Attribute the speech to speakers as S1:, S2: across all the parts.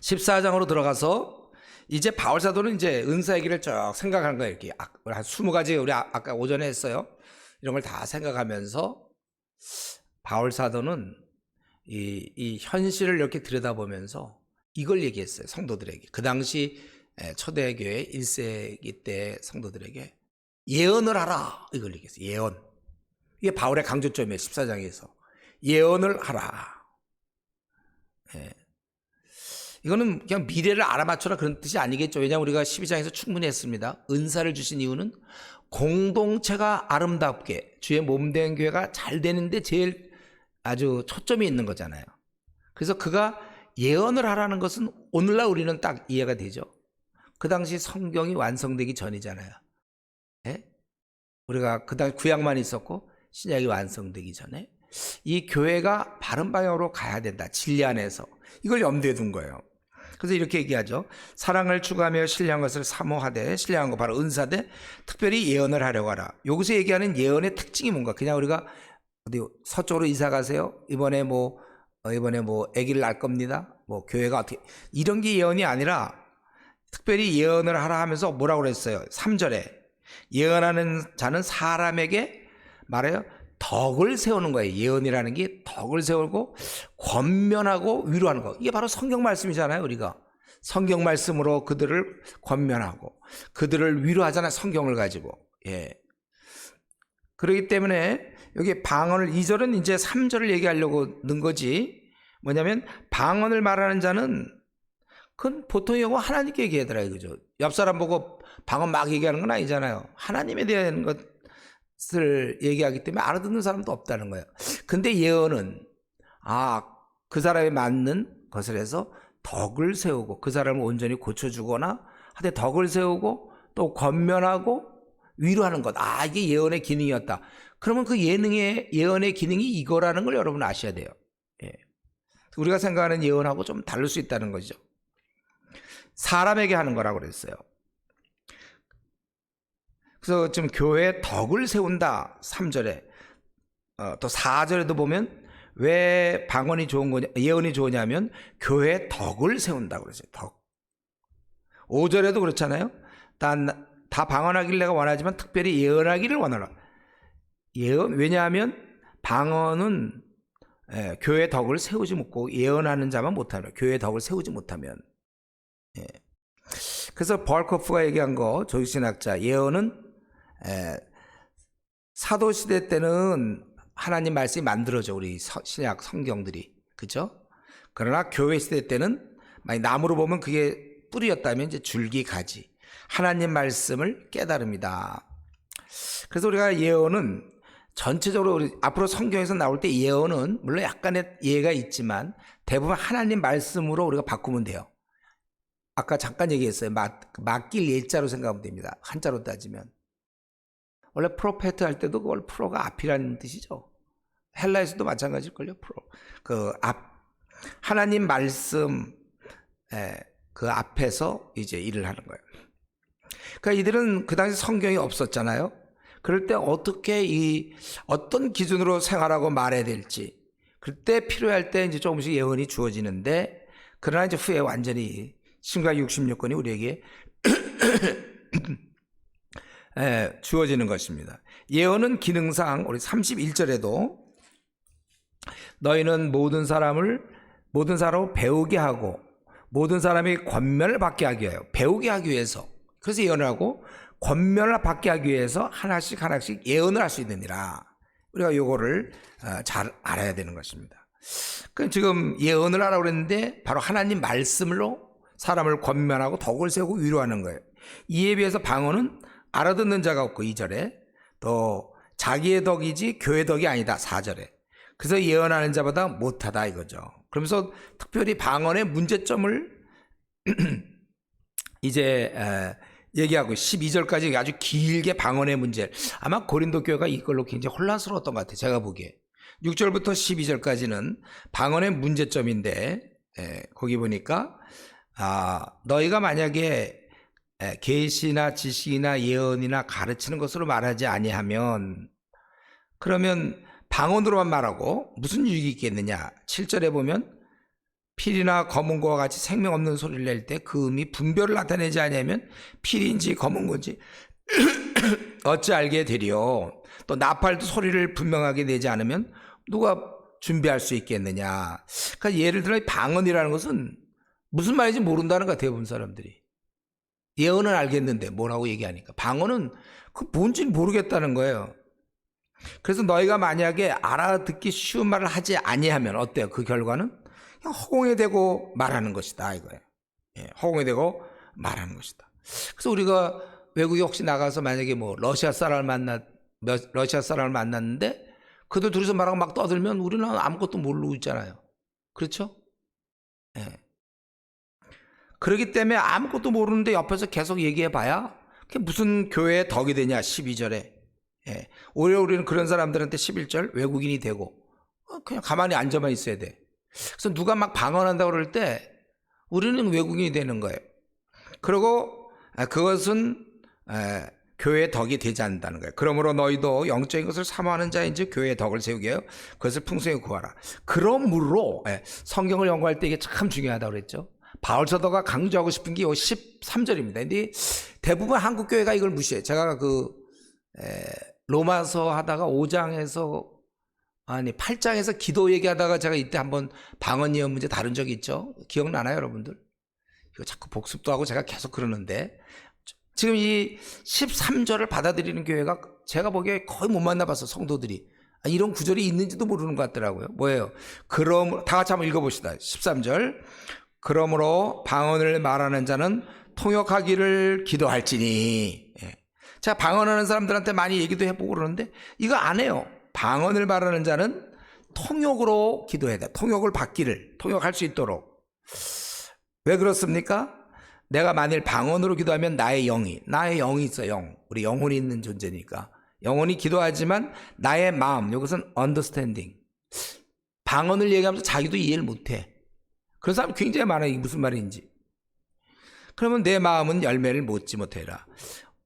S1: 14장으로 들어가서 이제 바울 사도는 이제 은사 얘기를 쭉 생각하는 거예요. 이렇게 한 20가지 우리 아까 오전에 했어요. 이런 걸 다 생각하면서 바울 사도는 이 현실을 이렇게 들여다보면서 이걸 얘기했어요. 성도들에게. 그 당시 초대교회 1세기 때 성도들에게 예언을 하라. 이걸 얘기했어요. 예언. 이게 바울의 강조점이에요. 14장에서. 예언을 하라. 예. 이거는 그냥 미래를 알아맞춰라 그런 뜻이 아니겠죠. 왜냐하면 우리가 12장에서 충분히 했습니다. 은사를 주신 이유는 공동체가 아름답게 주의 몸된 교회가 잘 되는데 제일 아주 초점이 있는 거잖아요. 그래서 그가 예언을 하라는 것은 오늘날 우리는 딱 이해가 되죠. 그 당시 성경이 완성되기 전이잖아요. 예? 우리가 그 당시 구약만 있었고 신약이 완성되기 전에 이 교회가 바른 방향으로 가야 된다. 진리 안에서. 이걸 염두에 둔 거예요. 그래서 이렇게 얘기하죠. 사랑을 추구하며 신뢰한 것을 사모하되, 신뢰한 거 바로 은사되 특별히 예언을 하려고 하라. 여기서 얘기하는 예언의 특징이 뭔가? 그냥 우리가 어디 서쪽으로 이사 가세요. 이번에 뭐 아기를 낳을 겁니다. 뭐 교회가 어떻게 이런 게 예언이 아니라 특별히 예언을 하라 하면서 뭐라고 그랬어요? 3절에 예언하는 자는 사람에게 말해요. 덕을 세우는 거예요. 예언이라는 게 덕을 세우고 권면하고 위로하는 거. 이게 바로 성경 말씀이잖아요. 우리가 성경 말씀으로 그들을 권면하고 그들을 위로하잖아요. 성경을 가지고. 예. 그렇기 때문에 여기 방언을 2절은 이제 3절을 얘기하려고 넣은 거지. 뭐냐면 방언을 말하는 자는 그건 보통 경우 하나님께 얘기하더라고요. 그죠? 옆 사람 보고 방언 막 얘기하는 건 아니잖아요. 하나님에 대한 것을 얘기하기 때문에 알아듣는 사람도 없다는 거예요. 근데 예언은 그 사람에 맞는 것을 해서 덕을 세우고 그 사람을 온전히 고쳐주거나 하되 덕을 세우고 또 권면하고 위로하는 것. 이게 예언의 기능이었다. 그러면 그 예언의 기능이 이거라는 걸 여러분 아셔야 돼요. 예. 우리가 생각하는 예언하고 좀 다를 수 있다는 거죠. 사람에게 하는 거라고 그랬어요. 그래서 지금 교회의 덕을 세운다. 3절에. 또 4절에도 보면 왜 방언이 좋은 거냐, 예언이 좋으냐면 교회의 덕을 세운다고 그랬어요. 덕. 5절에도 그렇잖아요. 다 방언하기를 내가 원하지만 특별히 예언하기를 원하라. 예언, 왜냐하면 방언은 교회의 덕을 세우지 못하고 예언하는 자만 못하면, 교회의 덕을 세우지 못하면. 예. 그래서 벌코프가 얘기한 거, 조직신학자, 예언은 사도시대 때는 하나님 말씀이 만들어져, 우리 신약 성경들이. 그죠? 그러나 교회 시대 때는 나무로 보면 그게 뿌리였다면 이제 줄기, 가지. 하나님 말씀을 깨달습니다. 그래서 우리가 예언은 전체적으로 우리 앞으로 성경에서 나올 때 예언은 물론 약간의 예가 있지만 대부분 하나님 말씀으로 우리가 바꾸면 돼요. 아까 잠깐 얘기했어요. 맡길 예자로 생각하면 됩니다. 한자로 따지면. 원래 프로페트 할 때도 그걸 프로가 앞이라는 뜻이죠. 헬라에서도 마찬가지일걸요. 프로. 하나님 말씀 그 앞에서 이제 일을 하는 거예요. 그러니까 이들은 그 당시 성경이 없었잖아요. 그럴 때 어떤 기준으로 생활하고 말해야 될지, 그때 필요할 때 이제 조금씩 예언이 주어지는데, 그러나 이제 후에 완전히 신구약 66권이 우리에게 주어지는 것입니다. 예언은 기능상 우리 31절에도 너희는 모든 사람을 배우게 하고 모든 사람이 권면을 받게 하기 위하여, 배우게 하기 위해서, 그래서 예언을 하고 권면을 받게 하기 위해서 하나씩 예언을 할 수 있느니라. 우리가 요거를 잘 알아야 되는 것입니다. 지금 예언을 하라고 그랬는데 바로 하나님 말씀으로 사람을 권면하고 덕을 세우고 위로하는 거예요. 이에 비해서 방언은 알아듣는 자가 없고 2절에, 또 자기의 덕이지 교회 덕이 아니다 4절에. 그래서 예언하는 자보다 못하다 이거죠. 그러면서 특별히 방언의 문제점을 이제 얘기하고 12절까지 아주 길게 방언의 문제. 아마 고린도 교회가 이걸로 굉장히 혼란스러웠던 것 같아요. 제가 보기에 6절부터 12절까지는 방언의 문제점인데, 거기 보니까 너희가 만약에 계시나 지식이나 예언이나 가르치는 것으로 말하지 아니하면, 그러면 방언으로만 말하고 무슨 유익이 있겠느냐. 7절에 보면 필이나 검은고와 같이 생명 없는 소리를 낼 때 그 음이 분별을 나타내지 않으면 필인지 검은고인지 어찌 알게 되리요. 또 나팔도 소리를 분명하게 내지 않으면 누가 준비할 수 있겠느냐. 그러니까 예를 들어 방언이라는 것은 무슨 말인지 모른다는 거야, 대부분 사람들이. 예언은 알겠는데 뭐라고 얘기하니까 방언은 그 뭔지는 모르겠다는 거예요. 그래서 너희가 만약에 알아듣기 쉬운 말을 하지 아니하면 어때요? 그 결과는 그냥 허공에 대고 말하는 것이다 이거예요. 예, 허공에 대고 말하는 것이다. 그래서 우리가 외국에 혹시 나가서 만약에 뭐 러시아 사람을 만났는데 그들 둘이서 말하고 막 떠들면 우리는 아무것도 모르고 있잖아요. 그렇죠? 예. 그렇기 때문에 아무것도 모르는데 옆에서 계속 얘기해봐야 그게 무슨 교회의 덕이 되냐 12절에. 예. 오히려 우리는 그런 사람들한테 11절 외국인이 되고 그냥 가만히 앉아만 있어야 돼. 그래서 누가 막 방언한다고 그럴 때 우리는 외국인이 되는 거예요. 그리고 그것은 교회의 덕이 되지 않는다는 거예요. 그러므로 너희도 영적인 것을 사모하는 자인지 교회의 덕을 세우게 하여 그것을 풍성히 구하라. 그러므로 성경을 연구할 때 이게 참 중요하다고 그랬죠. 바울 사도가 강조하고 싶은 게 13절입니다. 근데 대부분 한국 교회가 이걸 무시해요. 제가 로마서 하다가 5장에서 8장에서 기도 얘기하다가 제가 이때 한번 방언 예언 문제 다룬 적이 있죠. 기억나나요, 여러분들? 이거 자꾸 복습도 하고 제가 계속 그러는데 지금 이 13절을 받아들이는 교회가 제가 보기에 거의 못 만나봤어, 성도들이. 이런 구절이 있는지도 모르는 것 같더라고요. 뭐예요? 그럼 다 같이 한번 읽어봅시다. 13절. 그러므로 방언을 말하는 자는 통역하기를 기도할지니. 제가 방언하는 사람들한테 많이 얘기도 해보고 그러는데 이거 안 해요. 방언을 말하는 자는 통역으로 기도해야 돼. 통역을 받기를, 통역할 수 있도록. 왜 그렇습니까? 내가 만일 방언으로 기도하면 나의 영이 있어, 영. 우리 영혼이 있는 존재니까. 영혼이 기도하지만 나의 마음, 이것은 understanding. 방언을 얘기하면서 자기도 이해를 못해. 그런 사람 굉장히 많아요. 이게 무슨 말인지. 그러면 내 마음은 열매를 맺지 못해라.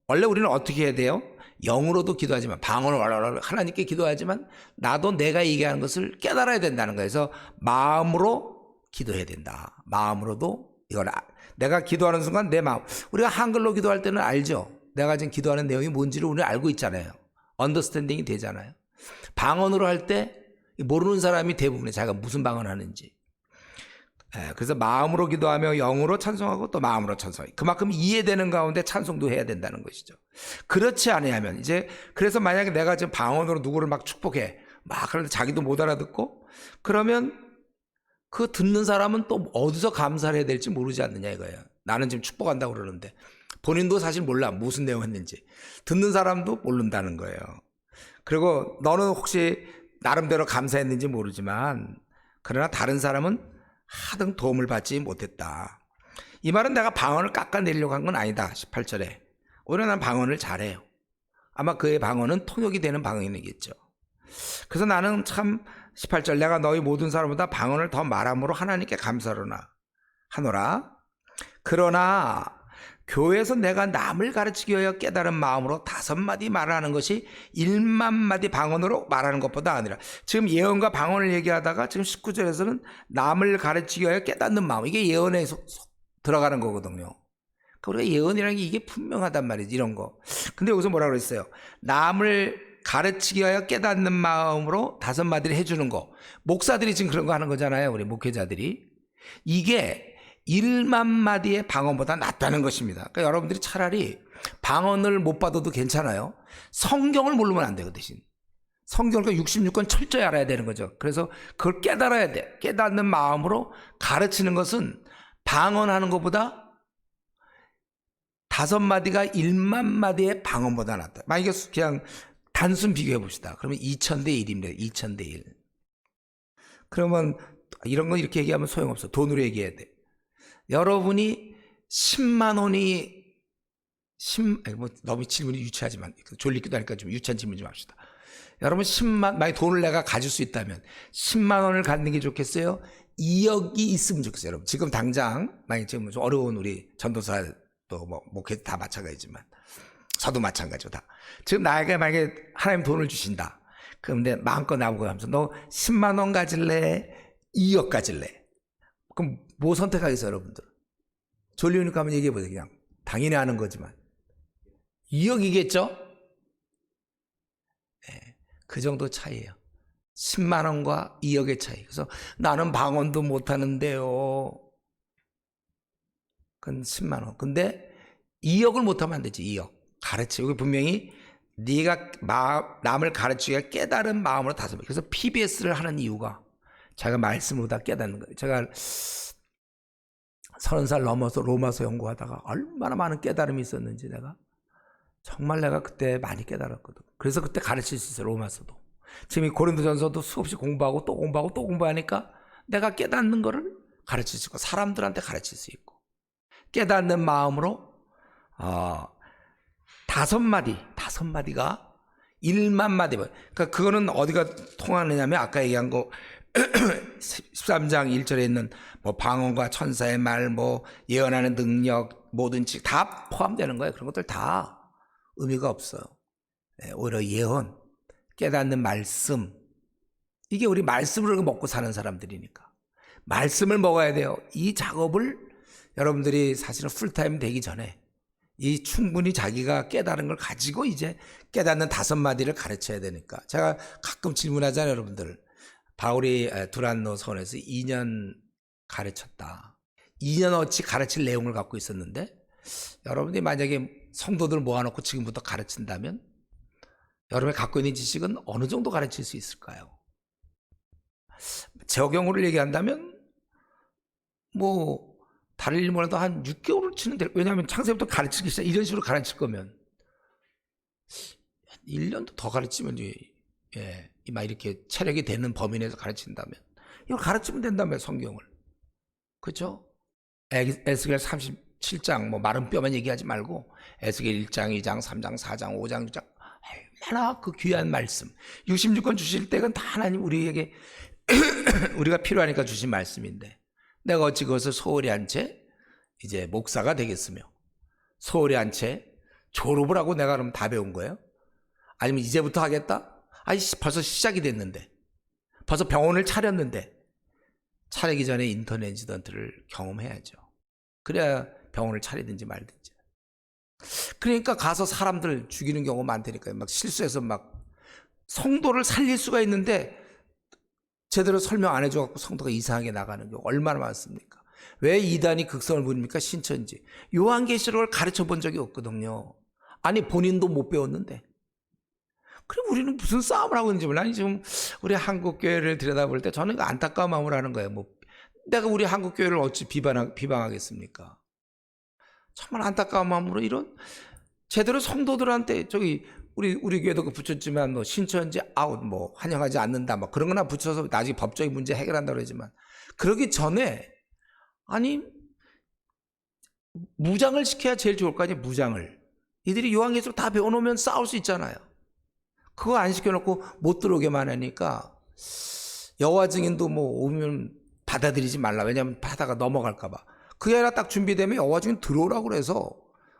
S1: 원래 우리는 어떻게 해야 돼요? 영으로도 기도하지만 방언을 하나님께 기도하지만 나도 내가 얘기하는 것을 깨달아야 된다는 거예요. 그래서 마음으로 기도해야 된다. 마음으로도 이걸 내가 기도하는 순간 내 마음. 우리가 한글로 기도할 때는 알죠. 내가 지금 기도하는 내용이 뭔지를 우리는 알고 있잖아요. 언더스탠딩이 되잖아요. 방언으로 할 때 모르는 사람이 대부분이에요. 자기가 무슨 방언 하는지. 그래서 마음으로 기도하며 영으로 찬송하고 또 마음으로 찬송하고 그만큼 이해되는 가운데 찬송도 해야 된다는 것이죠. 그렇지 않으면 이제 그래서 만약에 내가 지금 방언으로 누구를 막 축복해 막 그런데 자기도 못 알아듣고 그러면 그 듣는 사람은 또 어디서 감사를 해야 될지 모르지 않느냐 이거예요. 나는 지금 축복한다고 그러는데 본인도 사실 몰라 무슨 내용 했는지. 듣는 사람도 모른다는 거예요. 그리고 너는 혹시 나름대로 감사했는지 모르지만 그러나 다른 사람은 하등 도움을 받지 못했다. 이 말은 내가 방언을 깎아내려고 한 건 아니다. 18절에. 오히려 난 방언을 잘해요. 아마 그의 방언은 통역이 되는 방언이겠죠. 그래서 나는 참 18절 내가 너희 모든 사람보다 방언을 더 말함으로 하나님께 감사하노라. 그러나 교회에서 내가 남을 가르치기 위하여 깨달은 마음으로 5마디 말하는 것이 1만마디 방언으로 말하는 것보다 아니라 지금 예언과 방언을 얘기하다가 지금 19절에서는 남을 가르치기 위하여 깨닫는 마음 이게 예언에 들어가는 거거든요. 그러니까 우리가 예언이라는 게 이게 분명하단 말이지 이런 거. 근데 여기서 뭐라 그랬어요? 남을 가르치기 위하여 깨닫는 마음으로 5마디를 해주는 거. 목사들이 지금 그런 거 하는 거잖아요. 우리 목회자들이. 이게 1만 마디의 방언보다 낫다는 것입니다. 그러니까 여러분들이 차라리 방언을 못 받아도 괜찮아요. 성경을 모르면 안 돼요. 그 대신 성경을 66권 철저히 알아야 되는 거죠. 그래서 그걸 깨달아야 돼. 깨닫는 마음으로 가르치는 것은 방언하는 것보다 5마디가 1만 마디의 방언보다 낫다. 만약에 그냥 단순 비교해 봅시다. 그러면 2000대 1입니다. 2000대 1. 그러면 이런 거 이렇게 얘기하면 소용없어. 돈으로 얘기해야 돼. 여러분이 10만 원이 너무 질문이 유치하지만 졸리기도 하니까 좀 유치한 질문 좀 합시다. 여러분 10만 만약 돈을 내가 가질 수 있다면 10만 원을 갖는 게 좋겠어요? 2억이 있으면 좋겠어요. 여러분 지금 당장 만약 지금 좀 어려운 우리 전도사 또 뭐 목회 다 마찬가지지만 저도 마찬가지죠 다. 지금 나에게 만약에 하나님 돈을 주신다. 그런데 마음껏 나보고 하면서 너 10만 원 가질래? 2억 가질래? 그럼 뭐 선택하겠어요, 여러분들? 졸리우니까 한번 얘기해 보세요. 그냥 당연히 아는 거지만 2억이겠죠? 네, 그 정도 차이예요. 10만 원과 2억의 차이. 그래서 나는 방언도 못 하는데요. 그건 10만 원. 근데 2억을 못 하면 안 되지. 2억. 가르치고 분명히 네가 남을 가르치기가 깨달은 마음으로 다섯 번. 그래서 PBS를 하는 이유가 제가 말씀으로 다 깨닫는 거예요. 제가 30살 넘어서 로마서 연구하다가 얼마나 많은 깨달음이 있었는지 정말 내가 그때 많이 깨달았거든. 그래서 그때 가르칠 수 있어요. 로마서도. 지금 이 고린도전서도 수없이 공부하고 또 공부하고 또 공부하니까 내가 깨닫는 거를 가르칠 수 있고 사람들한테 가르칠 수 있고 깨닫는 마음으로 다섯 마디가 1만 마디. 그러니까 그거는 어디가 통하느냐면 아까 얘기한 거 13장 1절에 있는 뭐 방언과 천사의 말, 뭐 예언하는 능력, 뭐든지 다 포함되는 거예요. 그런 것들 다 의미가 없어요. 오히려 예언, 깨닫는 말씀, 이게 우리 말씀을 먹고 사는 사람들이니까 말씀을 먹어야 돼요. 이 작업을 여러분들이 사실은 풀타임 되기 전에 이 충분히 자기가 깨달은 걸 가지고 이제 깨닫는 다섯 마디를 가르쳐야 되니까. 제가 가끔 질문하잖아요, 여러분들. 바울이 두란노 서원에서 2년 가르쳤다. 2년어치 가르칠 내용을 갖고 있었는데 여러분들이 만약에 성도들 모아놓고 지금부터 가르친다면 여러분이 갖고 있는 지식은 어느 정도 가르칠 수 있을까요? 적용을 얘기한다면 뭐 다른 일 몰라도 한 6개월을 치는데, 왜냐하면 창세부터 가르치기 시작 이런 식으로 가르칠 거면 1년도 더 가르치면 막 이렇게 체력이 되는 범위 내에서 가르친다면 이걸 가르치면 된다며 성경을. 그렇죠? 에스겔 37장 뭐 마른 뼈만 얘기하지 말고 에스겔 1장 2장 3장 4장 5장 6장 얼마나 그 귀한 말씀. 66권 주실 때는 다 하나님 우리에게 우리가 필요하니까 주신 말씀인데 내가 어찌 그것을 소홀히 한 채 이제 목사가 되겠으며 소홀히 한 채 졸업을 하고 내가 그럼 다 배운 거예요? 아니면 이제부터 하겠다? 아니 벌써 시작이 됐는데 벌써 병원을 차렸는데 차리기 전에 인터넷 인시던트를 경험해야죠. 그래야 병원을 차리든지 말든지. 그러니까 가서 사람들 죽이는 경우가 많다니까요. 막 실수해서 막 성도를 살릴 수가 있는데 제대로 설명 안 해줘갖고 성도가 이상하게 나가는 경우 얼마나 많습니까? 왜 이단이 극성을 부립니까? 신천지. 요한계시록을 가르쳐 본 적이 없거든요. 아니 본인도 못 배웠는데. 그럼 우리는 무슨 싸움을 하고 있는지 몰라. 아니 지금 우리 한국교회를 들여다볼 때 저는 안타까운 마음으로 하는 거예요. 뭐 내가 우리 한국교회를 어찌 비방하겠습니까? 정말 안타까운 마음으로 이런 제대로 성도들한테 우리 교회도 붙였지만 뭐 신천지 아웃 뭐 환영하지 않는다 뭐 그런 거나 붙여서 나중에 법적인 문제 해결한다 그러지만 그러기 전에 아니 무장을 시켜야 제일 좋을 거 아니에요. 무장을. 이들이 요한계시록 다 배워놓으면 싸울 수 있잖아요. 그거 안 시켜놓고 못 들어오게만 하니까 여호와 증인도 뭐 오면 받아들이지 말라. 왜냐하면 바다가 넘어갈까 봐. 그게 아니라 딱 준비되면 여호와 증인 들어오라고 그래서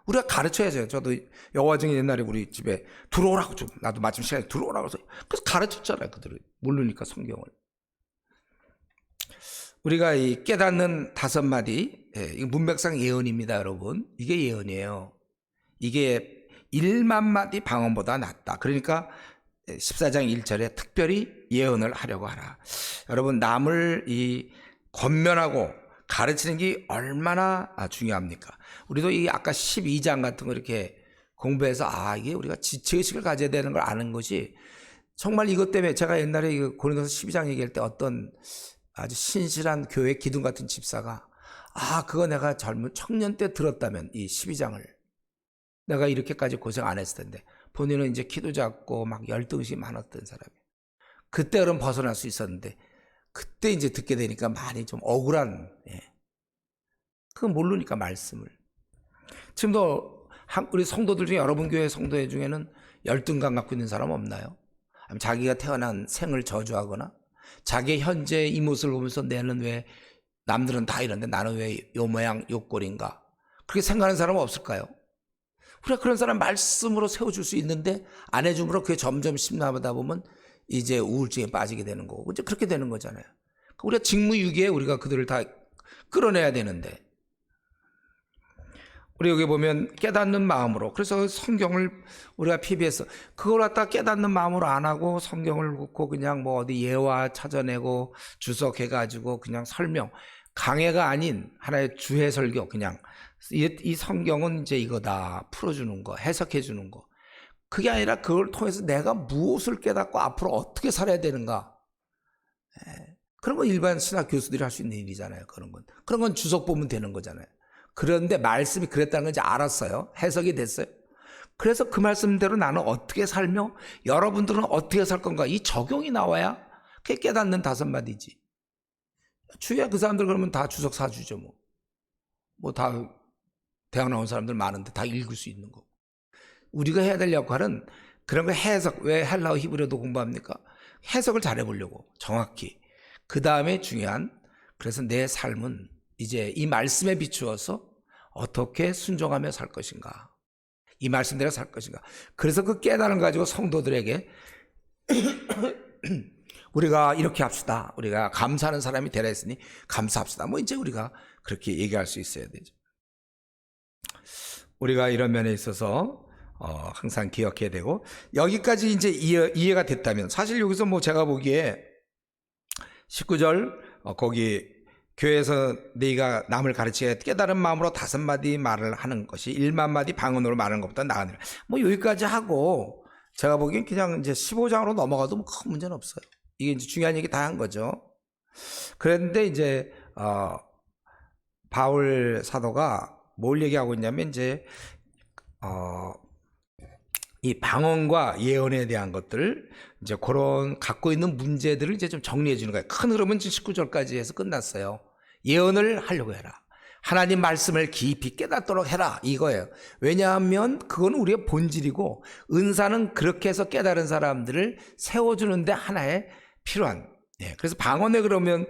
S1: 우리가 가르쳐야죠. 저도 여호와 증인 옛날에 우리 집에 들어오라고 좀 나도 마침 시간에 들어오라고 해서 그래서 가르쳤잖아요. 그들을 모르니까 성경을. 우리가 이 깨닫는 다섯 마디, 이거 문맥상 예언입니다, 여러분. 이게 예언이에요. 이게 1만 마디 방언보다 낫다. 그러니까 14장 1절에 특별히 예언을 하려고 하라. 여러분 남을 이 권면하고 가르치는 게 얼마나 중요합니까? 우리도 이 아까 12장 같은 거 이렇게 공부해서 이게 우리가 지체의식을 가져야 되는 걸 아는 것이 정말 이것 때문에 제가 옛날에 고린도서 12장 얘기할 때 어떤 아주 신실한 교회 기둥 같은 집사가 그거 내가 젊은 청년 때 들었다면 이 12장을 내가 이렇게까지 고생 안 했을 텐데 본인은 이제 키도 작고 막 열등심이 많았던 사람이에요. 그때 그럼 벗어날 수 있었는데 그때 이제 듣게 되니까 많이 좀 억울한 그건 모르니까 말씀을. 지금도 우리 성도들 중에 여러분 교회 성도 중에는 열등감 갖고 있는 사람 없나요? 아니면 자기가 태어난 생을 저주하거나 자기의 현재 이 모습을 보면서 내는 왜 남들은 다 이런데 나는 왜 요 모양 요 꼴인가 그렇게 생각하는 사람은 없을까요? 우리가 그런 사람 말씀으로 세워줄 수 있는데 안 해줌으로 그게 점점 심나다 보면 이제 우울증에 빠지게 되는 거고 이제 그렇게 되는 거잖아요. 우리가 직무유기에 우리가 그들을 다 끌어내야 되는데 우리 여기 보면 깨닫는 마음으로, 그래서 성경을 우리가 PBS 그걸 갖다 깨닫는 마음으로 안 하고 성경을 굽고 그냥 뭐 어디 예화 찾아내고 주석해가지고 그냥 설명, 강해가 아닌 하나의 주해 설교, 그냥 이 성경은 이제 이거다 풀어주는 거, 해석해주는 거, 그게 아니라 그걸 통해서 내가 무엇을 깨닫고 앞으로 어떻게 살아야 되는가, 그런 건 일반 신학 교수들이 할 수 있는 일이잖아요. 그런 건 주석 보면 되는 거잖아요. 그런데 말씀이 그랬다는 걸 이제 알았어요. 해석이 됐어요. 그래서 그 말씀대로 나는 어떻게 살며 여러분들은 어떻게 살 건가, 이 적용이 나와야 그게 깨닫는 5마디지. 주위에 그 사람들 그러면 다 주석 사주죠. 뭐 다 대학 나온 사람들 많은데 다 읽을 수 있는 거고. 우리가 해야 될 역할은 그런 거 해석, 왜 헬라어 히브리어도 공부합니까? 해석을 잘해보려고 정확히. 그 다음에 중요한, 그래서 내 삶은 이제 이 말씀에 비추어서 어떻게 순종하며 살 것인가, 이 말씀대로 살 것인가. 그래서 그 깨달음 가지고 성도들에게 우리가 이렇게 합시다, 우리가 감사하는 사람이 되라 했으니 감사합시다, 뭐 이제 우리가 그렇게 얘기할 수 있어야 되죠. 우리가 이런 면에 있어서 항상 기억해야 되고, 여기까지 이제 이해가 됐다면, 사실 여기서 뭐 제가 보기에 19절 거기 교회에서 네가 남을 가르치게 깨달은 마음으로 5마디 말을 하는 것이 1만 마디 방언으로 말하는 것보다 나으니라. 뭐 여기까지 하고 제가 보기엔 그냥 이제 15장으로 넘어가도 뭐 큰 문제는 없어요. 이게 이제 중요한 얘기 다 한 거죠. 그런데 이제 바울 사도가 뭘 얘기하고 있냐면 이제 이 방언과 예언에 대한 것들, 이제 그런 갖고 있는 문제들을 이제 좀 정리해 주는 거예요. 큰 흐름은 지금 19절까지 해서 끝났어요. 예언을 하려고 해라. 하나님 말씀을 깊이 깨닫도록 해라. 이거예요. 왜냐하면 그건 우리의 본질이고, 은사는 그렇게 해서 깨달은 사람들을 세워주는데 하나의 필요한. 그래서 방언에 그러면,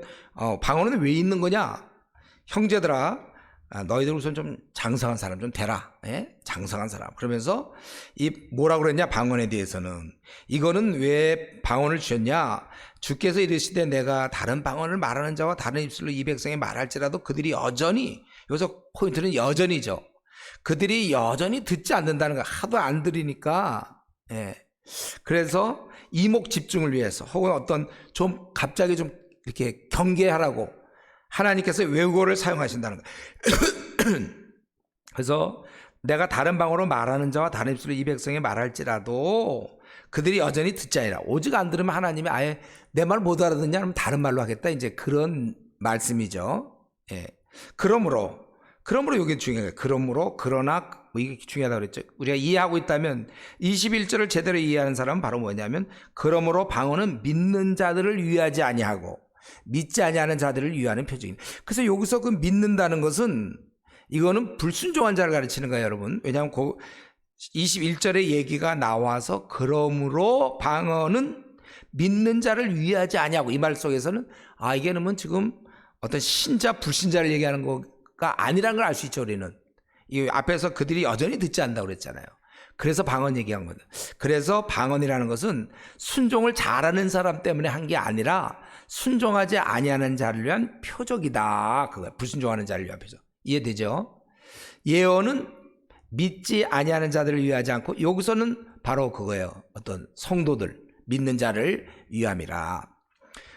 S1: 방언은 왜 있는 거냐? 형제들아, 너희들 우선 좀 장성한 사람 좀 되라. 장성한 사람. 그러면서 이 뭐라고 그랬냐, 방언에 대해서는. 이거는 왜 방언을 주셨냐? 주께서 이르시되 내가 다른 방언을 말하는 자와 다른 입술로 이 백성이 말할지라도 그들이 여전히, 여기서 포인트는 여전히죠. 그들이 여전히 듣지 않는다는 거. 하도 안 들으니까. 그래서 이목 집중을 위해서, 혹은 어떤 좀 갑자기 좀 이렇게 경계하라고 하나님께서 외국어를 사용하신다는 거예요. 그래서 내가 다른 방언으로 말하는 자와 다른 입술로 이 백성이 말할지라도 그들이 여전히 듣지 아니라. 오직 안 들으면 하나님이 아예 내 말 못 알아듣냐 하면 다른 말로 하겠다, 이제 그런 말씀이죠. 그러므로 이게 중요해요. 그러므로, 그러나, 뭐 이게 중요하다고 그랬죠. 우리가 이해하고 있다면 21절을 제대로 이해하는 사람은 바로 뭐냐면, 그러므로 방언은 믿는 자들을 위하지 아니하고 믿지 아니하는 자들을 위하는 표적입니다. 그래서 여기서 그 믿는다는 것은, 이거는 불순종한 자를 가르치는 거예요, 여러분. 왜냐하면 21절의 얘기가 나와서 그러므로 방언은 믿는 자를 위하지 아니하고, 이 말 속에서는 이게는 지금 어떤 신자 불신자를 얘기하는 거가 아니라는 걸 알 수 있죠. 우리는 이 앞에서 그들이 여전히 듣지 않는다고 그랬잖아요. 그래서 방언 얘기한 거다. 그래서 방언이라는 것은 순종을 잘하는 사람 때문에 한 게 아니라 순종하지 아니하는 자를 위한 표적이다. 그거야. 불순종하는 자를 위한 표적. 이해되죠? 예언은 믿지 아니하는 자들을 위하지 않고, 여기서는 바로 그거예요. 어떤 성도들, 믿는 자를 위함이라.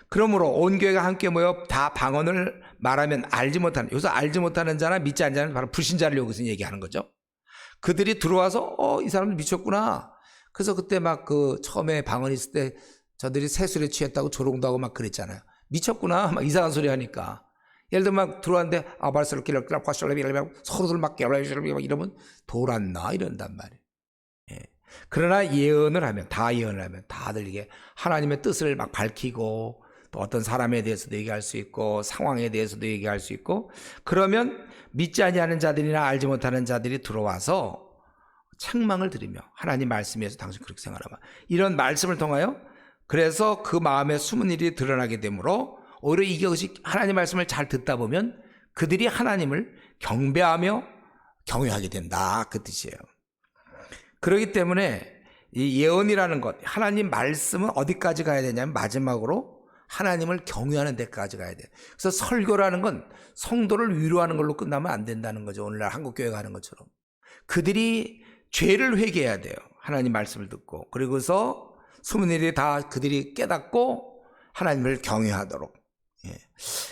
S1: 그러므로 온 교회가 함께 모여 다 방언을 말하면 알지 못하는, 여기서 알지 못하는 자나 믿지 않는 자는 바로 불신자를 여기서 얘기하는 거죠. 그들이 들어와서 이 사람들 미쳤구나. 그래서 그때 막 처음에 방언 있을 때 저들이 새술에 취했다고 조롱도 하고 막 그랬잖아요. 미쳤구나. 막 이상한 소리 하니까. 예를 들면 막 들어왔는데 발설을 끼락끼락 서로들 막 이러면 돌았나 이런단 말이에요. 그러나 예언을 하면, 다들 이게 하나님의 뜻을 막 밝히고, 또 어떤 사람에 대해서도 얘기할 수 있고, 상황에 대해서도 얘기할 수 있고, 그러면 믿지 아니하는 자들이나 알지 못하는 자들이 들어와서 책망을 들으며 하나님 말씀에서 당신 그렇게 생각하라, 이런 말씀을 통하여, 그래서 그 마음에 숨은 일이 드러나게 되므로 오히려 이것이 하나님 말씀을 잘 듣다 보면 그들이 하나님을 경배하며 경외하게 된다, 그 뜻이에요. 그렇기 때문에 이 예언이라는 것, 하나님 말씀은 어디까지 가야 되냐면 마지막으로 하나님을 경외하는 데까지 가야 돼요. 그래서 설교라는 건 성도를 위로하는 걸로 끝나면 안 된다는 거죠. 오늘날 한국교회가 하는 것처럼. 그들이 죄를 회개해야 돼요. 하나님 말씀을 듣고. 그리고서 숨은 일이 다 그들이 깨닫고 하나님을 경외하도록. 예.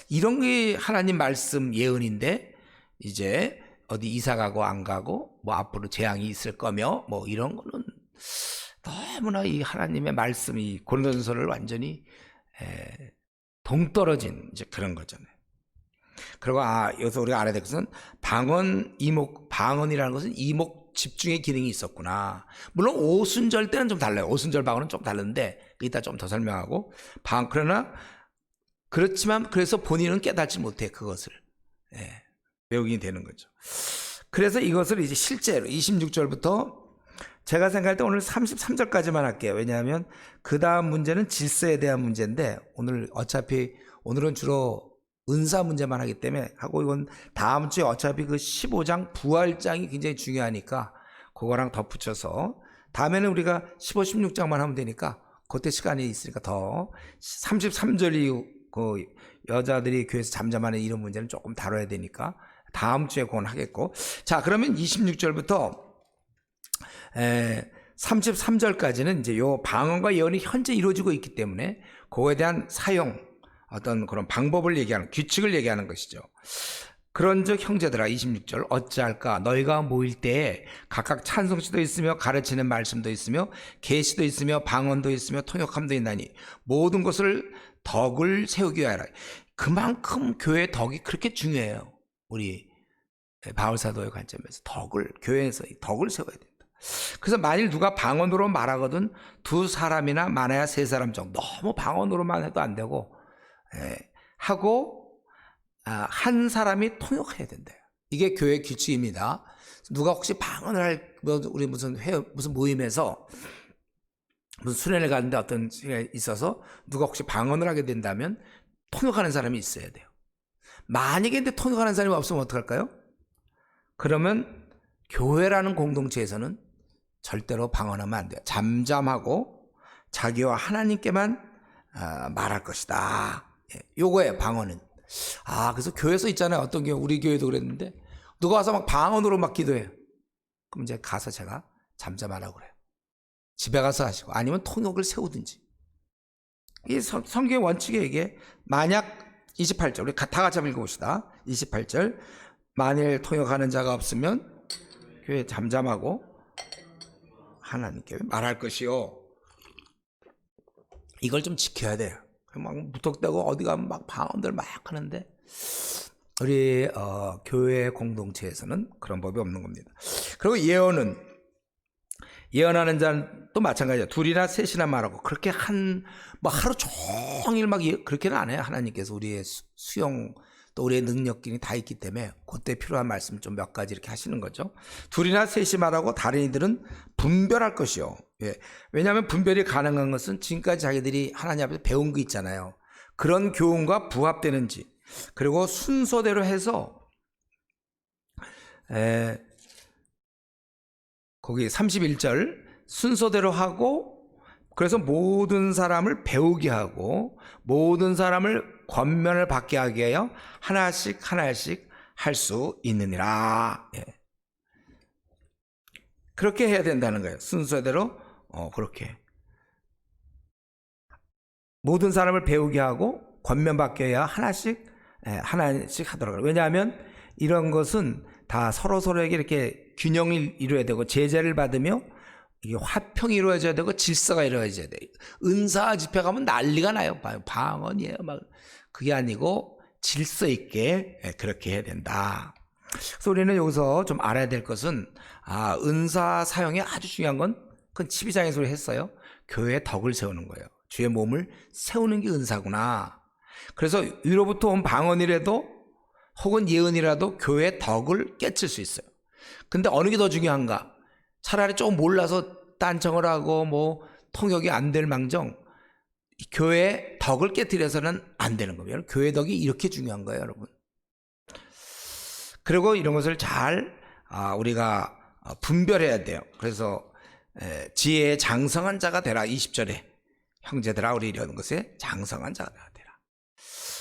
S1: 이런 게 하나님 말씀 예언인데 이제 어디 이사 가고 안 가고 뭐 앞으로 재앙이 있을 거며 뭐 이런 거는 너무나 이 하나님의 말씀이 고린도전서를 완전히 동떨어진 이제 그런 거잖아요. 그리고 여기서 우리가 알아야 될 것은 방언이라는 것은 이목 집중의 기능이 있었구나. 물론 오순절 때는 좀 달라요. 오순절 방언은 좀 다른데 이따 좀 더 설명하고 그러나 그렇지만 그래서 본인은 깨닫지 못해 그것을 외국인이 되는 거죠. 그래서 이것을 이제 실제로 26절부터 제가 생각할 때 오늘 33절까지만 할게요. 왜냐하면 그 다음 문제는 질서에 대한 문제인데 오늘 어차피 오늘은 주로 은사 문제만 하기 때문에 하고 이건 다음 주에 어차피 그 15장 부활장이 굉장히 중요하니까 그거랑 덧붙여서 다음에는 우리가 15, 16장만 하면 되니까 그때 시간이 있으니까 더 33절이 그 여자들이 교회에서 잠잠하는 이런 문제는 조금 다뤄야 되니까 다음 주에 그건 하겠고 자 그러면 26절부터 33절까지는 이제 요 방언과 예언이 현재 이루어지고 있기 때문에 그거에 대한 사용 어떤 그런 방법을 얘기하는 규칙을 얘기하는 것이죠. 그런즉 형제들아 26절 어찌할까 너희가 모일 때에 각각 찬송시도 있으며 가르치는 말씀도 있으며 계시도 있으며 방언도 있으며 통역함도 있나니 모든 것을 덕을 세우기 위하여 그만큼 교회의 덕이 그렇게 중요해요. 우리 바울사도의 관점에서 교회에서 덕을 세워야 된다. 그래서 만일 누가 방언으로 말하거든 두 사람이나 많아야 세 사람 정도 너무 방언으로만 해도 안 되고 하고 한 사람이 통역해야 된대요. 이게 교회 규칙입니다. 누가 혹시 방언을 할 우리 무슨 모임에서 무슨 수련회 가는데 어떤 시간에 있어서 누가 혹시 방언을 하게 된다면 통역하는 사람이 있어야 돼요. 만약에 근데 통역하는 사람이 없으면 어떡할까요? 그러면 교회라는 공동체에서는 절대로 방언하면 안 돼요. 잠잠하고 자기와 하나님께만 말할 것이다. 요거예요, 방언은. 그래서 교회에서 있잖아요. 어떤 교회, 우리 교회도 그랬는데 누가 와서 막 방언으로 막 기도해요. 그럼 이제 가서 제가 잠잠하라고 그래요. 집에 가서 하시고 아니면 통역을 세우든지. 이 성경의 원칙에 이게 만약 28절 우리 다 같이 한번 읽어봅시다. 28절 만일 통역하는 자가 없으면 교회 잠잠하고 하나님께 말할 것이요. 이걸 좀 지켜야 돼요. 막 무턱대고 어디 가면 막 방언들 막 하는데 우리 교회 공동체에서는 그런 법이 없는 겁니다. 그리고 예언하는 자는 또 마찬가지예요. 둘이나 셋이나 말하고 그렇게 뭐 하루 종일 막 그렇게는 안 해요. 하나님께서 우리의 수용 또 우리의 능력이 다 있기 때문에 그때 필요한 말씀 좀 몇 가지 이렇게 하시는 거죠. 둘이나 셋이 말하고 다른 이들은 분별할 것이요. 왜냐하면 분별이 가능한 것은 지금까지 자기들이 하나님 앞에서 배운 거 있잖아요. 그런 교훈과 부합되는지 그리고 순서대로 해서 거기 31절 순서대로 하고 그래서 모든 사람을 배우게 하고 모든 사람을 권면을 받게 하게 하여 하나씩 할 수 있느니라. 그렇게 해야 된다는 거예요. 순서대로 그렇게 모든 사람을 배우게 하고 권면받게 해야 하나씩 하도록. 왜냐하면 이런 것은 다 서로에게 이렇게 균형을 이루어야 되고 제재를 받으며 이게 화평이 이루어져야 되고 질서가 이루어져야 돼요. 은사 집회 가면 난리가 나요. 방언이에요. 막 그게 아니고 질서 있게 그렇게 해야 된다. 그래서 우리는 여기서 좀 알아야 될 것은 은사 사용이 아주 중요한 건 그건 12장에서 했어요. 교회의 덕을 세우는 거예요. 주의 몸을 세우는 게 은사구나. 그래서 위로부터 온 방언이라도 혹은 예언이라도 교회의 덕을 깨칠 수 있어요. 근데 어느 게 더 중요한가? 차라리 조금 몰라서 딴청을 하고 뭐 통역이 안 될 망정 교회의 덕을 깨뜨려서는 안 되는 겁니다. 교회 덕이 이렇게 중요한 거예요, 여러분. 그리고 이런 것을 잘 우리가 분별해야 돼요. 그래서 지혜의 장성한 자가 되라 20절에 형제들아 우리 이런 것에 장성한 자가 되라.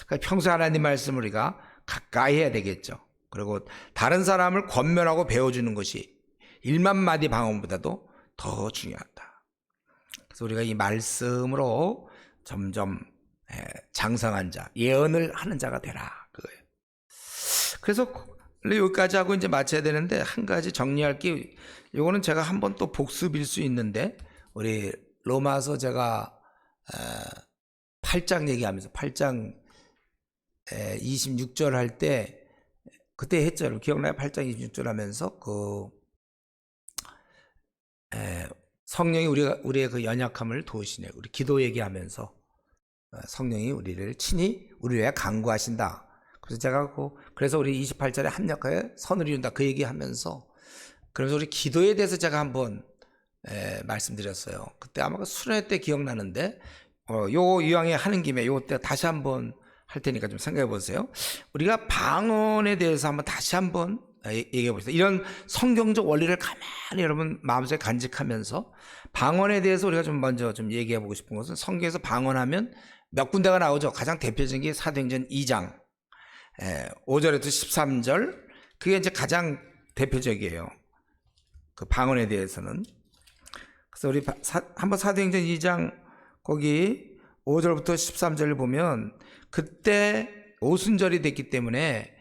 S1: 그러니까 평소 하나님 말씀을 우리가 가까이 해야 되겠죠. 그리고 다른 사람을 권면하고 배워주는 것이 1만 마디 방언보다도 더 중요하다. 그래서 우리가 이 말씀으로 점점 장성한 자, 예언을 하는 자가 되라. 그거예요. 그래서 여기까지 하고 이제 마쳐야 되는데 한 가지 정리할 게, 이거는 제가 한번 또 복습일 수 있는데, 우리 로마서 제가 8장 얘기하면서 8장 26절 할 때 그때 했죠. 기억나요? 8장 26절 하면서 성령이 우리의 그 연약함을 도우시네. 우리 기도 얘기하면서 성령이 우리를 친히 우리 위해 간구하신다. 그래서 제가 그래서 우리 28절에 합력하여 선을 이룬다 그 얘기하면서, 그래서 우리 기도에 대해서 제가 한번 말씀드렸어요. 그때 아마 수련회 때 기억나는데 요 이왕에 하는 김에 요때 다시 한번 할 테니까 좀 생각해 보세요. 우리가 방언에 대해서 한번 다시 한번 얘기해 보세요. 이런 성경적 원리를 가만히 여러분 마음속에 간직하면서 방언에 대해서 우리가 좀 먼저 좀 얘기해 보고 싶은 것은, 성경에서 방언하면 몇 군데가 나오죠. 가장 대표적인 게 사도행전 2장 5절에서 13절, 그게 이제 가장 대표적이에요. 그 방언에 대해서는. 그래서 우리 한번 사도행전 2장 거기 5절부터 13절을 보면, 그때 오순절이 됐기 때문에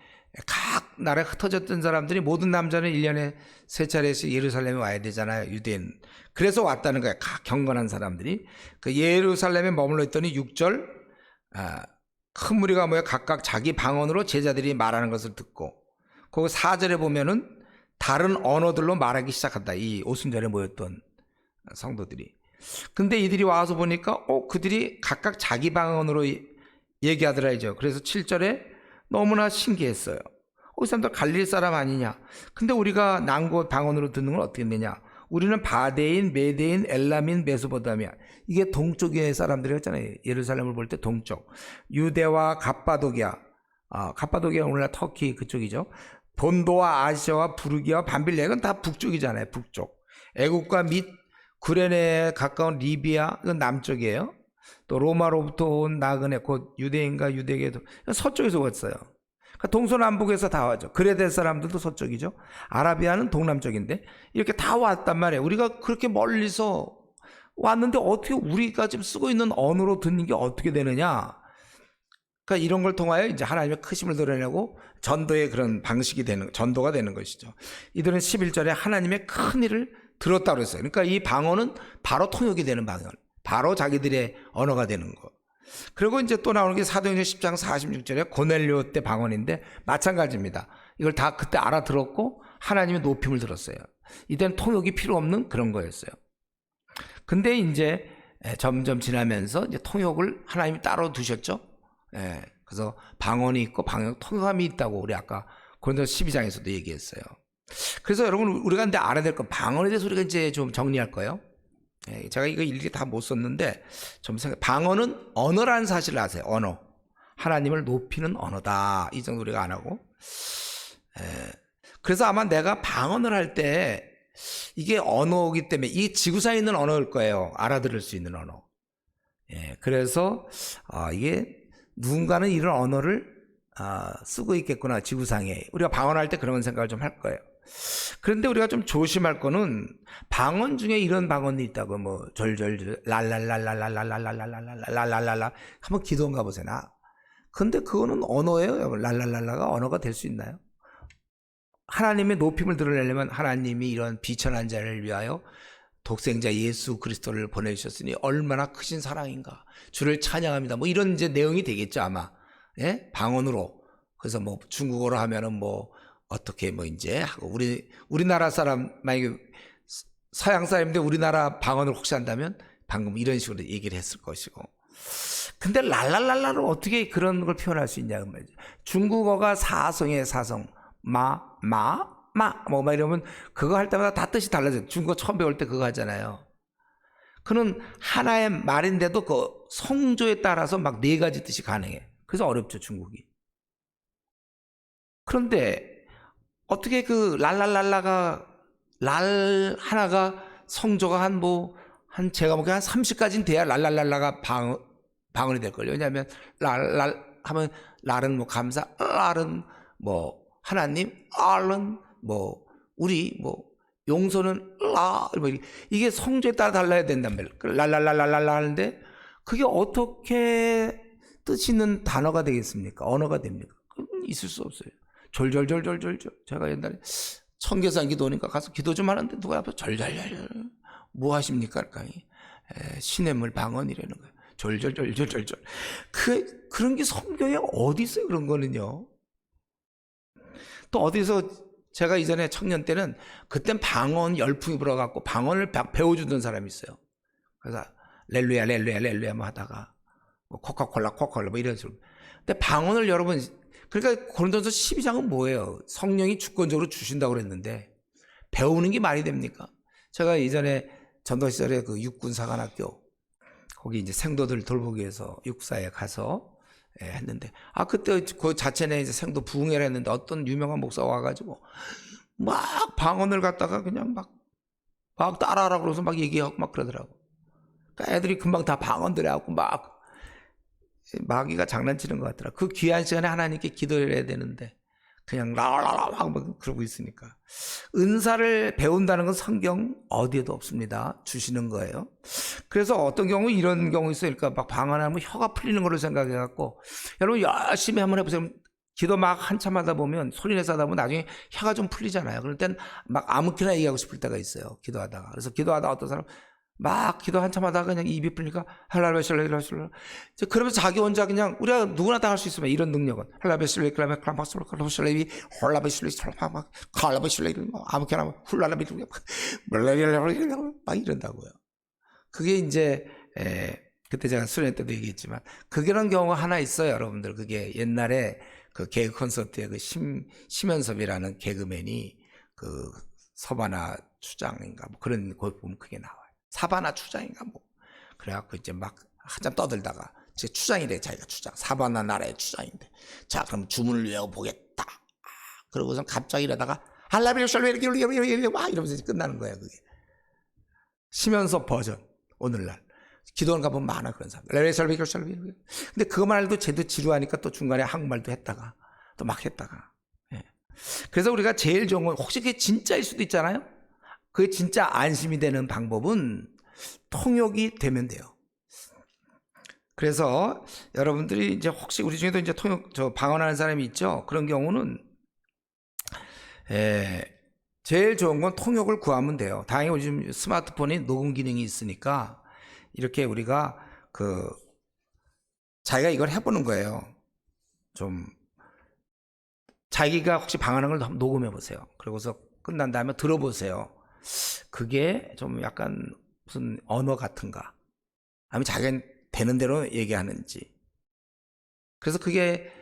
S1: 각 나라에 흩어졌던 사람들이, 모든 남자는 1년에 3차례씩 예루살렘에 와야 되잖아요, 유대인. 그래서 왔다는 거예요. 각 경건한 사람들이. 그 예루살렘에 머물러 있더니 6절 큰 무리가 모여 각각 자기 방언으로 제자들이 말하는 것을 듣고, 그 4절에 보면은 다른 언어들로 말하기 시작한다. 이 오순절에 모였던 성도들이. 근데 이들이 와서 보니까 그들이 각각 자기 방언으로 얘기하더라 이죠. 그래서 7절에 너무나 신기했어요. 이 사람들 갈릴 사람 아니냐. 근데 우리가 난곳 방언으로 듣는 건 어떻게 되냐. 우리는 바데인, 메데인, 엘람인, 메소포타미아, 이게 동쪽의 사람들이었잖아요. 예루살렘을 볼 때 동쪽. 유대와 갑바도기아, 갑바도기아 오늘날 터키 그쪽이죠. 본도와 아시아와 부르기와 밤빌리아, 이건 다 북쪽이잖아요. 북쪽. 애국과 및 구레네에 가까운 리비아, 이건 남쪽이에요. 또 로마로부터 온 나그네, 곧 유대인과 유대계도 서쪽에서 왔어요. 그러니까 동서남북에서 다 왔죠. 그레데 사람들도 서쪽이죠. 아라비아는 동남쪽인데 이렇게 다 왔단 말이에요. 우리가 그렇게 멀리서 왔는데 어떻게 우리가 지금 쓰고 있는 언어로 듣는 게 어떻게 되느냐. 그러니까 이런 걸 통하여 이제 하나님의 크심을 드러내고 전도의 그런 방식이 되는, 전도가 되는 것이죠. 이들은 11절에 하나님의 큰 일을 들었다고 했어요. 그러니까 이 방언은 바로 통역이 되는 방언, 바로 자기들의 언어가 되는 거. 그리고 이제 또 나오는 게 사도행전 10장 46절에 고넬료 때 방언인데 마찬가지입니다. 이걸 다 그때 알아들었고 하나님의 높임을 들었어요. 이때는 통역이 필요 없는 그런 거였어요. 근데 이제 점점 지나면서 이제 통역을 하나님이 따로 두셨죠. 그래서 방언이 있고 방언 통역함이 있다고 우리 아까 고린도서 12장에서도 얘기했어요. 그래서 여러분 우리가 근데 알아야 될 건, 방언에 대해서 우리가 이제 좀 정리할 거예요. 제가 이거 일일이 다 못 썼는데 좀 방언은 언어라는 사실을 아세요. 언어, 하나님을 높이는 언어다, 이 정도 우리가 안 하고. 그래서 아마 내가 방언을 할 때 이게 언어이기 때문에 이 지구상에 있는 언어일 거예요. 알아들을 수 있는 언어. 그래서 이게 누군가는 이런 언어를 쓰고 있겠구나, 지구상에. 우리가 방언할 때 그런 생각을 좀 할 거예요. 그런데 우리가 좀 조심할 거는, 방언 중에 이런 방언이 있다고, 뭐 절절절 랄랄랄랄랄랄랄랄랄랄랄랄랄랄랄 한번 기도한가 보세요. 근데 그거는 언어예요. 랄랄랄라가 언어가 될 수 있나요? 하나님의 높임을 드러내려면 하나님이 이런 비천한 자를 위하여 독생자 예수 그리스도를 보내주셨으니 얼마나 크신 사랑인가, 주를 찬양합니다, 뭐 이런 이제 내용이 되겠죠 아마. 방언으로. 그래서 뭐 중국어로 하면은 뭐 어떻게 뭐 이제 하고, 우리나라 사람 만약에 서양 사람인데 우리나라 방언을 혹시 한다면 방금 이런 식으로 얘기를 했을 것이고. 근데 랄랄랄라를 어떻게 그런 걸 표현할 수 있냐 그 말이죠. 중국어가 사성이에요. 사성. 뭐 이러면 그거 할 때마다 다 뜻이 달라져요. 중국어 처음 배울 때 그거 하잖아요. 그는 하나의 말인데도 그 성조에 따라서 막 4가지 뜻이 가능해. 그래서 어렵죠, 중국이. 그런데 어떻게 그 랄랄랄라가 랄 하나가 성조가 한 제가 보기엔 한 30까지는 돼야 랄랄랄라가 방언이 될걸요. 왜냐하면 랄랄 하면 랄은 뭐 감사, 랄은 뭐 하나님, 랄은 뭐 우리 뭐 용서는 뭐 이게 성조에 따라 달라야 된단 말이에요. 랄랄랄랄랄라 하는데 그게 어떻게 뜻 있는 단어가 되겠습니까? 언어가 됩니까? 그건 있을 수 없어요. 졸졸졸졸졸. 제가 옛날에 청계산 기도니까 가서 기도 좀 하는데 누가 앞에 졸졸졸졸 뭐 하십니까? 시냇물 방언이라는 거예요. 졸졸졸졸졸. 그런 게 성경에 어디 있어요? 그런 거는요. 또 어디서 제가 이전에 청년 때는 그땐 방언 열풍이 불어갖고 방언을 배워주던 사람이 있어요. 그래서 렐루야 렐루야 렐루야 뭐 하다가 뭐 코카콜라 뭐 이런 식으로. 근데 방언을 여러분 그러니까 고린도전서 12장은 뭐예요? 성령이 주권적으로 주신다고 그랬는데 배우는 게 말이 됩니까? 제가 이전에 전도 시절에 그 육군사관학교 거기 이제 생도들 돌보기 위해서 육사에 가서 했는데 그때 그 자체내 이제 생도 부흥회를 했는데 어떤 유명한 목사가 와가지고 막 방언을 갖다가 그냥 막 따라하라고 그러면서 막 얘기하고 막 그러더라고. 그러니까 애들이 금방 다 방언들 해갖고 막 마귀가 장난치는 것 같더라. 그 귀한 시간에 하나님께 기도를 해야 되는데 그냥 라라라 막 그러고 있으니까. 은사를 배운다는 건 성경 어디에도 없습니다. 주시는 거예요. 그래서 어떤 경우 이런 경우 있어요. 그러니까 막 방언하면 혀가 풀리는 걸로 생각해갖고 여러분 열심히 한번 해보세요. 기도 막 한참 하다 보면 소리 내서 하다 보면 나중에 혀가 좀 풀리잖아요. 그럴 땐 막 아무렇게나 얘기하고 싶을 때가 있어요. 기도하다가. 그래서 기도하다가 어떤 사람 막 기도 한참 하다가 그냥 입이 풀리니까 할라베실레 그러면서 자기 혼자 그냥 우리가 누구나 다 할 수 있으면 이런 능력은 할라베실레 클라베실레 홀라베실레 칼라베실레 아무렇게나 훌라라베 막 이런다고요. 그게 이제 그때 제가 수련 때도 얘기했지만 그런 경우가 하나 있어요, 여러분들. 그게 옛날에 그 개그 콘서트에 그 심연섭이라는 개그맨이 그 서바나 추장인가 뭐 그런 거 보면 그게 나와요. 사바나 추장인가 뭐 그래갖고 이제 막 한참 떠들다가 제 추장이래. 자기가 추장, 사바나 나라의 추장인데 자 그럼 주문을 외워보겠다. 그러고선 갑자기 이러다가 할라비르샬베 막 이러면서 끝나는 거예요. 그게 심연섭 버전. 오늘날 기도원 가보면 많아 그런 사람. 레레설비교설비. 근데 그 말도 쟤도 지루하니까 또 중간에 한국말도 했다가 또 막 했다가. 그래서 우리가 제일 좋은 건 혹시 그게 진짜일 수도 있잖아요. 그게 진짜 안심이 되는 방법은 통역이 되면 돼요. 그래서 여러분들이 이제 혹시 우리 중에도 이제 방언하는 사람이 있죠. 그런 경우는 제일 좋은 건 통역을 구하면 돼요. 다행히 요즘 스마트폰에 녹음 기능이 있으니까 이렇게 우리가 자기가 이걸 해보는 거예요. 좀 자기가 혹시 방언하는 걸 한번 녹음해 보세요. 그러고서 끝난 다음에 들어보세요. 그게 좀 약간 무슨 언어 같은가? 아니면 자기가 되는 대로 얘기하는지. 그래서 그게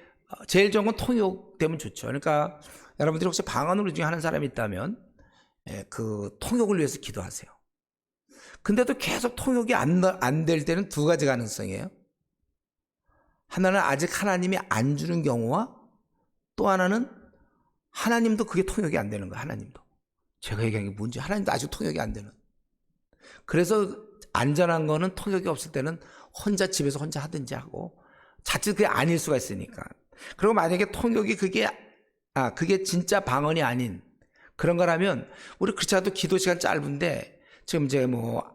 S1: 제일 좋은 건 통역되면 좋죠. 그러니까 여러분들이 혹시 방언으로 중에 하는 사람이 있다면 그 통역을 위해서 기도하세요. 근데도 계속 통역이 안 될 때는 두 가지 가능성이에요. 하나는 아직 하나님이 안 주는 경우와 또 하나는 하나님도 그게 통역이 안 되는 거예요. 하나님도. 제가 얘기한 게 뭔지 하나님도 아직 통역이 안 되는. 그래서 안전한 거는 통역이 없을 때는 혼자 집에서 혼자 하든지 하고 자칫 그게 아닐 수가 있으니까. 그리고 만약에 통역이 그게 진짜 방언이 아닌 그런 거라면 우리 그렇지 않아도 기도 시간 짧은데 지금 이제 뭐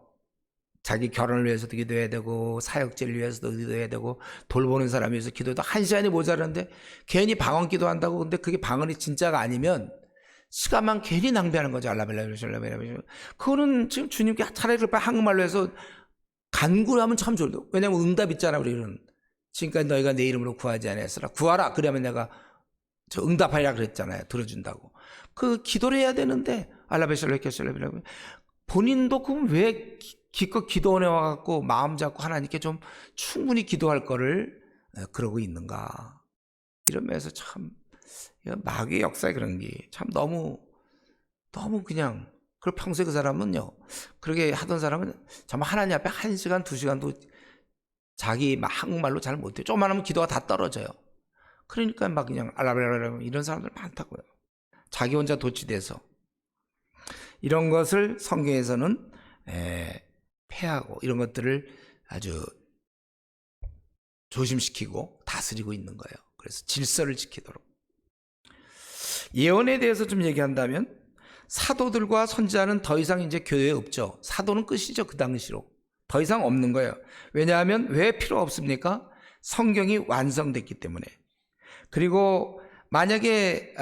S1: 자기 결혼을 위해서도 기도해야 되고 사역지를 위해서도 기도해야 되고 돌보는 사람을 위해서 기도해도 1시간이 모자라는데 괜히 방언 기도한다고. 근데 그게 방언이 진짜가 아니면 시간만 괜히 낭비하는 거죠. 그거는 지금 주님께 차라리 한국말로 해서 간구하면 참 좋아요. 왜냐면 응답 있잖아. 우리는 지금까지 너희가 내 이름으로 구하지 않았으라 구하라. 그러면 내가 응답하리라 그랬잖아요. 들어준다고. 그 기도를 해야 되는데 본인도 그럼 왜 기껏 기도원에 와갖고 마음 잡고 하나님께 좀 충분히 기도할 거를 그러고 있는가. 이런 면에서 참 마귀의 역사에 그런 게 참 너무 그냥. 그리고 평소에 그 사람은요, 그렇게 하던 사람은 정말 하나님 앞에 1시간 2시간도 자기 한국말로 잘 못해요. 조금만 하면 기도가 다 떨어져요. 그러니까 막 그냥 알라벨라 이런 사람들 많다고요. 자기 혼자 도취돼서. 이런 것을 성경에서는 패하고 이런 것들을 아주 조심시키고 다스리고 있는 거예요. 그래서 질서를 지키도록. 예언에 대해서 좀 얘기한다면 사도들과 선지자는 더 이상 이제 교회에 없죠. 사도는 끝이죠. 그 당시로. 더 이상 없는 거예요. 왜냐하면 왜 필요 없습니까? 성경이 완성됐기 때문에. 그리고 만약에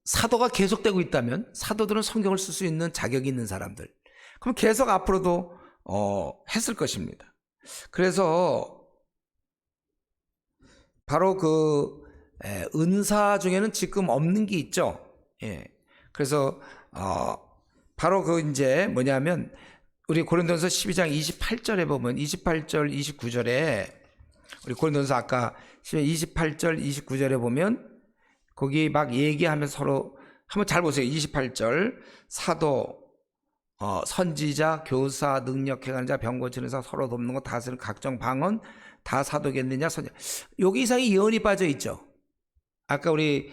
S1: 사도가 계속되고 있다면 사도들은 성경을 쓸 수 있는 자격이 있는 사람들. 그럼 계속 앞으로도 했을 것입니다. 그래서 바로 그 은사 중에는 지금 없는 게 있죠. 예. 그래서 바로 그 이제 뭐냐면 우리 고린도전서 12장 28절에 보면 28절 29절에 우리 고린도전서 아까 28절 29절에 보면 거기 막 얘기하면서 서로 한번 잘 보세요. 28절 사도 선지자 교사 능력 행하는 자 병 고치는 자 서로 돕는 것 다스리는 각종 방언 다 사도겠느냐 선지자. 여기 이상이 예언이 빠져 있죠. 아까 우리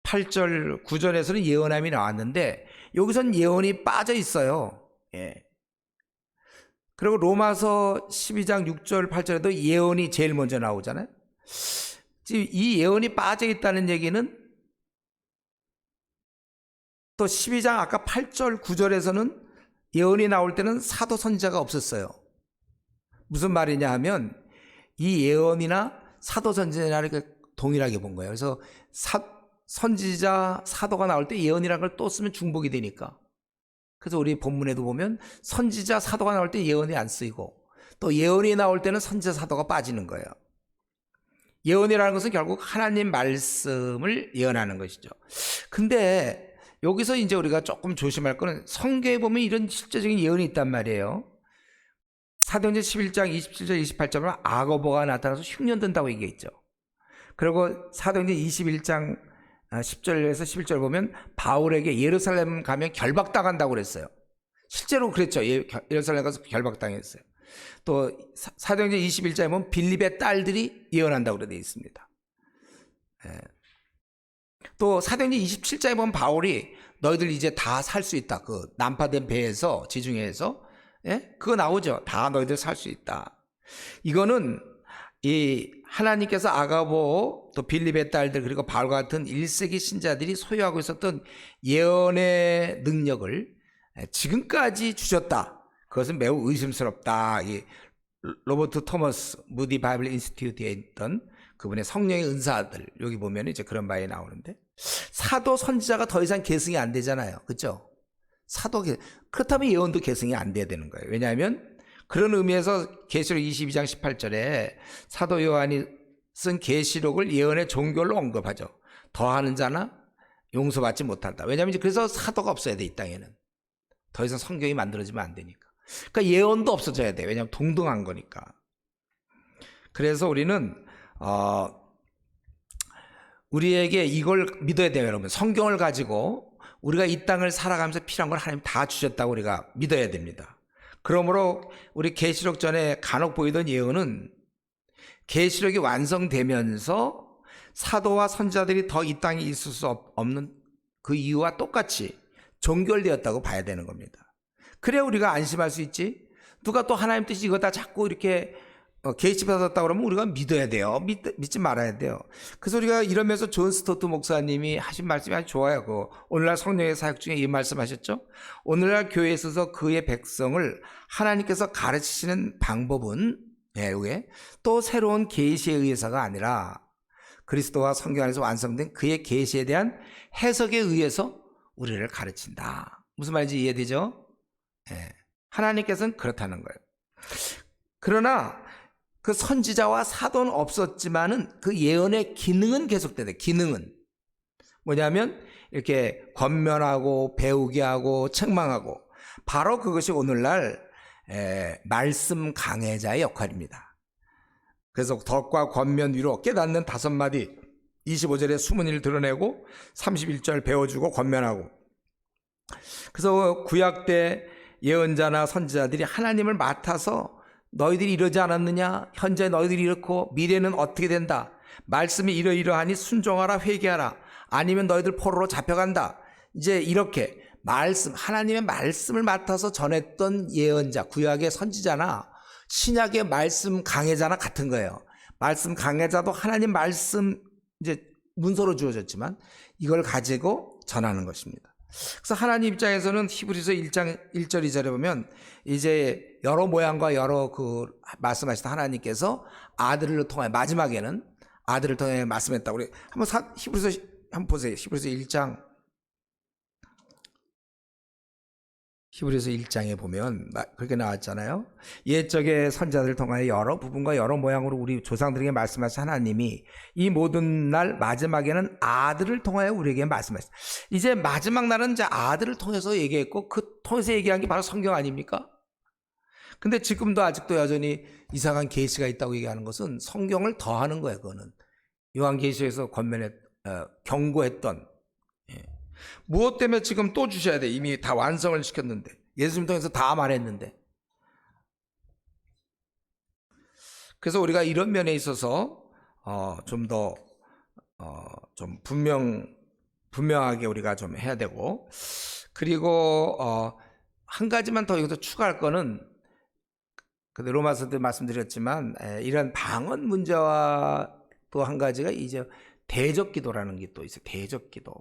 S1: 8절 9절에서는 예언함이 나왔는데 여기선 예언이 빠져 있어요. 예. 그리고 로마서 12장 6절 8절에도 예언이 제일 먼저 나오잖아요. 지금 이 예언이 빠져 있다는 얘기는 또 12장 아까 8절 9절에서는 예언이 나올 때는 사도 선지자가 없었어요. 무슨 말이냐 하면 이 예언이나 사도 선지자를 동일하게 본 거예요. 그래서 선지자 사도가 나올 때 예언이라는 걸 또 쓰면 중복이 되니까. 그래서 우리 본문에도 보면 선지자 사도가 나올 때 예언이 안 쓰이고 또 예언이 나올 때는 선지자 사도가 빠지는 거예요. 예언이라는 것은 결국 하나님 말씀을 예언하는 것이죠. 근데 여기서 이제 우리가 조금 조심할 거는 성경에 보면 이런 실제적인 예언이 있단 말이에요. 사도행전 11장 27절 28절은 아고보가 나타나서 흉년된다고 얘기했죠. 그리고 사도행전 21장 10절에서 11절 보면 바울에게 예루살렘 가면 결박당한다고 그랬어요. 실제로 그랬죠. 예루살렘 가서 결박당했어요. 또 사도행전 21장에 보면 빌립의 딸들이 예언한다고 되어 있습니다. 또 사도행전 27장에 보면 바울이 너희들 이제 다 살 수 있다. 그 난파된 배에서 지중해에서 그거 나오죠. 다 너희들 살 수 있다. 이거는 이 하나님께서 아가보 또 빌립의 딸들 그리고 바울과 같은 1세기 신자들이 소유하고 있었던 예언의 능력을 지금까지 주셨다. 그것은 매우 의심스럽다. 이 로버트 토머스 무디 바이블 인스티튜트에 있던 그분의 성령의 은사들 여기 보면 이제 그런 바에 나오는데 사도 선지자가 더 이상 계승이 안 되잖아요. 그렇죠? 그렇다면 예언도 계승이 안 돼야 되는 거예요. 왜냐하면 그런 의미에서 계시록 22장 18절에 사도 요한이 쓴 계시록을 예언의 종결로 언급하죠. 더하는 자나 용서받지 못한다. 왜냐하면 이제 그래서 사도가 없어야 돼. 이 땅에는 더 이상 성경이 만들어지면 안 되니까. 그러니까 예언도 없어져야 돼. 왜냐하면 동등한 거니까. 그래서 우리는 우리에게 이걸 믿어야 돼요. 여러분 성경을 가지고 우리가 이 땅을 살아가면서 필요한 걸 하나님 다 주셨다고 우리가 믿어야 됩니다. 그러므로 우리 계시록 전에 간혹 보이던 예언은 계시록이 완성되면서 사도와 선지자들이 더 이 땅에 있을 수 없는 그 이유와 똑같이 종결되었다고 봐야 되는 겁니다. 그래야 우리가 안심할 수 있지. 누가 또 하나님 뜻이 이거 다 자꾸 이렇게 계시받았다 그러면 우리가 믿어야 돼요. 믿지 말아야 돼요. 그래서 우리가 이러면서 존 스토트 목사님이 하신 말씀이 아주 좋아요. 오늘날 성령의 사역 중에 이 말씀하셨죠. 오늘날 교회에 있어서 그의 백성을 하나님께서 가르치시는 방법은 또 새로운 계시에 의해서가 아니라 그리스도와 성경 안에서 완성된 그의 계시에 대한 해석에 의해서 우리를 가르친다. 무슨 말인지 이해되죠? 하나님께서는 그렇다는 거예요. 그러나 그 선지자와 사도는 없었지만은 그 예언의 기능은 계속되대. 기능은 뭐냐면 이렇게 권면하고 배우게 하고 책망하고 바로 그것이 오늘날 말씀 강해자의 역할입니다. 그래서 덕과 권면 위로 깨닫는 5마디 25절에 숨은 일을 드러내고 31절 배워주고 권면하고. 그래서 구약 때 예언자나 선지자들이 하나님을 맡아서 너희들이 이러지 않았느냐? 현재 너희들이 이렇고 미래는 어떻게 된다? 말씀이 이러이러하니 순종하라 회개하라. 아니면 너희들 포로로 잡혀간다. 이제 이렇게 말씀, 하나님의 말씀을 맡아서 전했던 예언자, 구약의 선지자나 신약의 말씀 강해자나 같은 거예요. 말씀 강해자도 하나님 말씀 이제 문서로 주어졌지만 이걸 가지고 전하는 것입니다. 그래서 하나님 입장에서는 히브리서 1장 1절 2절에 보면 이제 여러 모양과 여러 말씀하시던 하나님께서 아들을 통해 마지막에는 아들을 통해 말씀했다고. 우리 한번 히브리서 한번 보세요. 히브리서 1장에 보면 그렇게 나왔잖아요. 옛적의 선자들을 통하여 여러 부분과 여러 모양으로 우리 조상들에게 말씀하신 하나님이 이 모든 날 마지막에는 아들을 통하여 우리에게 말씀하셨어요. 이제 마지막 날은 이제 아들을 통해서 얘기했고 그 통해서 얘기한 게 바로 성경 아닙니까? 근데 지금도 아직도 여전히 이상한 계시가 있다고 얘기하는 것은 성경을 더하는 거예요. 그거는 요한계시에서 경고했던, 무엇 때문에 지금 또 주셔야 돼? 이미 다 완성을 시켰는데, 예수님 통해서 다 말했는데. 그래서 우리가 이런 면에 있어서 좀 더 좀 분명하게 우리가 좀 해야 되고, 그리고 한 가지만 더 여기서 추가할 거는, 로마서도 말씀드렸지만 이런 방언 문제와 또 한 가지가 이제 대적 기도라는 게 또 있어요. 대적 기도.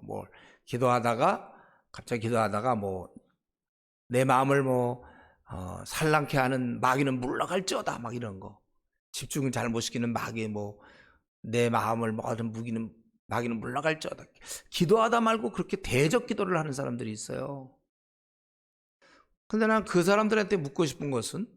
S1: 갑자기 기도하다가 내 마음을 살랑케 하는 마귀는 물러갈지어다 막 이런 거. 집중을 잘 못 시키는 마귀, 내 마음을 얻은 마귀는 물러갈지어다. 기도하다 말고 그렇게 대적 기도를 하는 사람들이 있어요. 근데 난 그 사람들한테 묻고 싶은 것은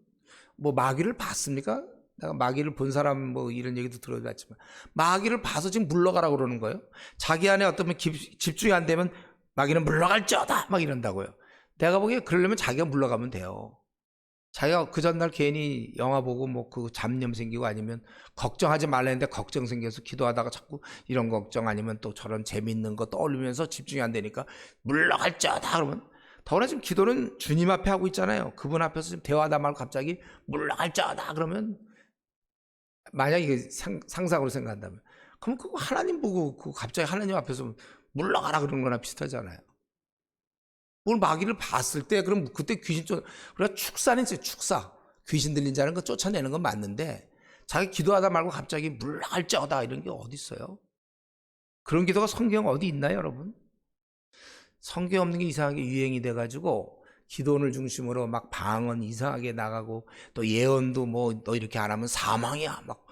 S1: 마귀를 봤습니까? 내가 마귀를 본 사람 이런 얘기도 들어봤지만 마귀를 봐서 지금 물러가라고 그러는 거예요. 자기 안에 어떤 집중이 안 되면 마귀는 물러갈지어다 막 이런다고요. 내가 보기에 그러려면 자기가 물러가면 돼요. 자기가 그 전날 괜히 영화 보고 그 잡념 생기고 아니면 걱정하지 말랬는데 걱정 생겨서 기도하다가 자꾸 이런 걱정 아니면 또 저런 재밌는 거 떠올리면서 집중이 안 되니까 물러갈지어다 그러면, 더구나 지금 기도는 주님 앞에 하고 있잖아요. 그분 앞에서 지금 대화하다 말고 갑자기 물러갈지어다 그러면, 만약에 이게 상상으로 생각한다면, 그럼 그거 하나님 보고 갑자기 하나님 앞에서 물러가라 그러는 거나 비슷하잖아요. 오늘 마귀를 봤을 때 그럼 그때 우리가 축사는 있어요. 축사. 귀신 들린 자는 거 쫓아내는 건 맞는데 자기 기도하다 말고 갑자기 물러갈지어다 이런 게 어디 있어요? 그런 기도가 성경 어디 있나요, 여러분? 성경 없는 게 이상하게 유행이 돼가지고 기도원을 중심으로 막 방언 이상하게 나가고 또 예언도 너 이렇게 안 하면 사망이야 막.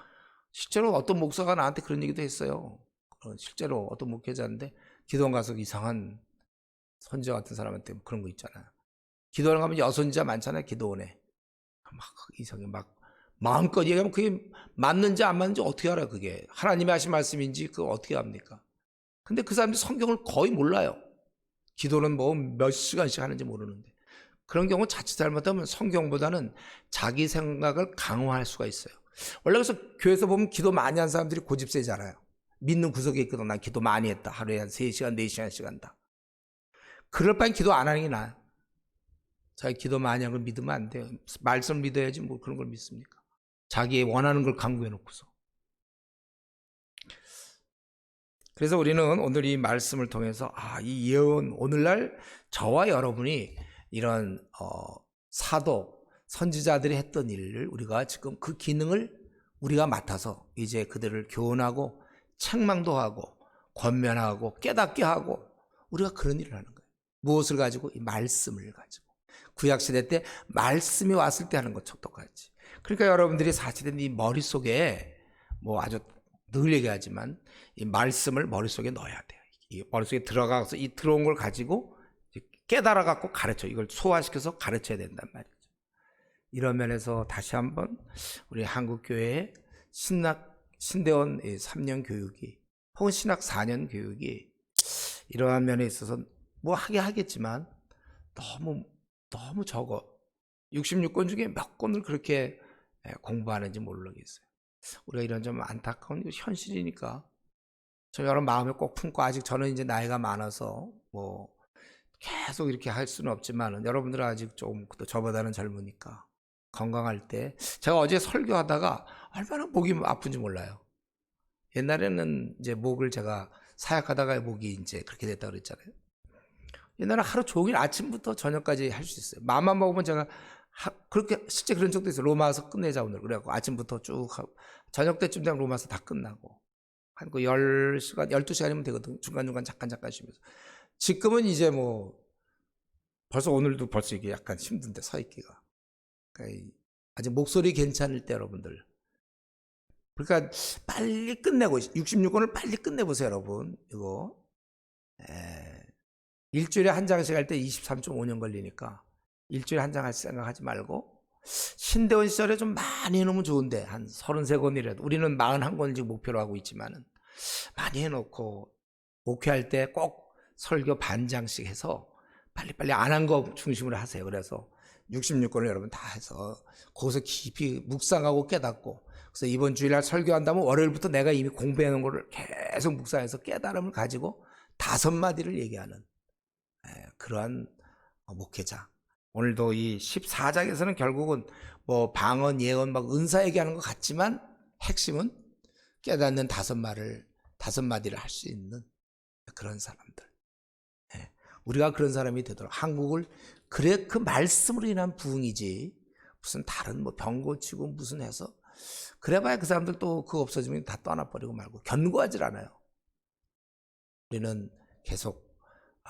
S1: 실제로 어떤 목사가 나한테 그런 얘기도 했어요. 실제로 어떤 목회자인데 기도원 가서 이상한 선지자 같은 사람한테 그런 거 있잖아요. 기도원 가면 여선지자 많잖아요. 기도원에 막 이상하게 막 마음껏 얘기하면 그게 맞는지 안 맞는지 어떻게 알아요? 그게 하나님이 하신 말씀인지 그거 어떻게 합니까? 근데 그 사람들이 성경을 거의 몰라요. 기도는 몇 시간씩 하는지 모르는데. 그런 경우 자칫 잘못하면 성경보다는 자기 생각을 강화할 수가 있어요. 원래 그래서 교회에서 보면 기도 많이 한 사람들이 고집세잖아요. 믿는 구석에 있거든. 난 기도 많이 했다. 하루에 한 3시간, 4시간씩 한다. 그럴 바엔 기도 안 하는 게 나아요. 자기 기도 많이 한 걸 믿으면 안 돼요. 말씀을 믿어야지 그런 걸 믿습니까? 자기 원하는 걸 강구해 놓고서. 그래서 우리는 오늘 이 말씀을 통해서 이 예언, 오늘날 저와 여러분이 이런 사도, 선지자들이 했던 일을 우리가 지금 그 기능을 우리가 맡아서 이제 그들을 교훈하고 책망도 하고 권면하고 깨닫게 하고 우리가 그런 일을 하는 거예요. 무엇을 가지고? 이 말씀을 가지고. 구약시대 때 말씀이 왔을 때 하는 것처럼 똑같이. 그러니까 여러분들이 사실은 이 머릿속에 아주 늘 얘기하지만 이 말씀을 머릿속에 넣어야 돼요. 이 머릿속에 들어가서 이 들어온 걸 가지고 깨달아 갖고 가르쳐, 이걸 소화시켜서 가르쳐야 된단 말이죠. 이런 면에서 다시 한번 우리 한국교회의 신대원 3년 교육이 혹은 신학 4년 교육이 이러한 면에 있어서 하겠지만 너무 적어. 66권 중에 몇 권을 그렇게 공부하는지 모르겠어요. 우리가 이런 좀 안타까운 현실이니까 저 여러분 마음에 꼭 품고, 아직 저는 이제 나이가 많아서 계속 이렇게 할 수는 없지만 여러분들은 아직 좀 저보다는 젊으니까 건강할 때, 제가 어제 설교하다가 얼마나 목이 아픈지 몰라요. 옛날에는 이제 목을 제가 사약하다가 목이 이제 그렇게 됐다 그랬잖아요. 옛날에 하루 종일 아침부터 저녁까지 할 수 있어요. 마음만 먹으면 제가 그렇게 실제 그런 적도 있어요. 로마서 끝내자 오늘. 그래갖고 아침부터 쭉 하고 저녁 때쯤 되면 로마서 다 끝나고 한 그 10시간, 12시간이면 되거든. 중간중간 잠깐 쉬면서. 지금은 이제 뭐 벌써 오늘도 벌써 이게 약간 힘든데 서 있기가. 그러니까 아직 목소리 괜찮을 때 여러분들. 그러니까 빨리 끝내고 66권을 빨리 끝내보세요 여러분. 이거 일주일에 한 장씩 할 때 23.5년 걸리니까 일주일에 한 장 할 생각하지 말고 신대원 시절에 좀 많이 해놓으면 좋은데 한 33권이라도 우리는 41권 지금 목표로 하고 있지만은 많이 해놓고 목회할 때 꼭 설교 반 장씩 해서 빨리빨리 안 한 거 중심으로 하세요. 그래서 66권을 여러분 다 해서 거기서 깊이 묵상하고 깨닫고 그래서 이번 주일날 설교한다면 월요일부터 내가 이미 공부해 놓은 거를 계속 묵상해서 깨달음을 가지고 5마디를 얘기하는 그러한 목회자. 오늘도 이 14장에서는 결국은 뭐 방언, 예언, 막 은사 얘기하는 것 같지만 핵심은 깨닫는 5마디를 할 수 있는 그런 사람들. 우리가 그런 사람이 되도록 한국을 그래 그 말씀으로 인한 부흥이지 무슨 다른 뭐 병 고치고 무슨 해서 그래봐야 그 사람들 또 그거 없어지면 다 떠나버리고 말고 견고하질 않아요. 우리는 계속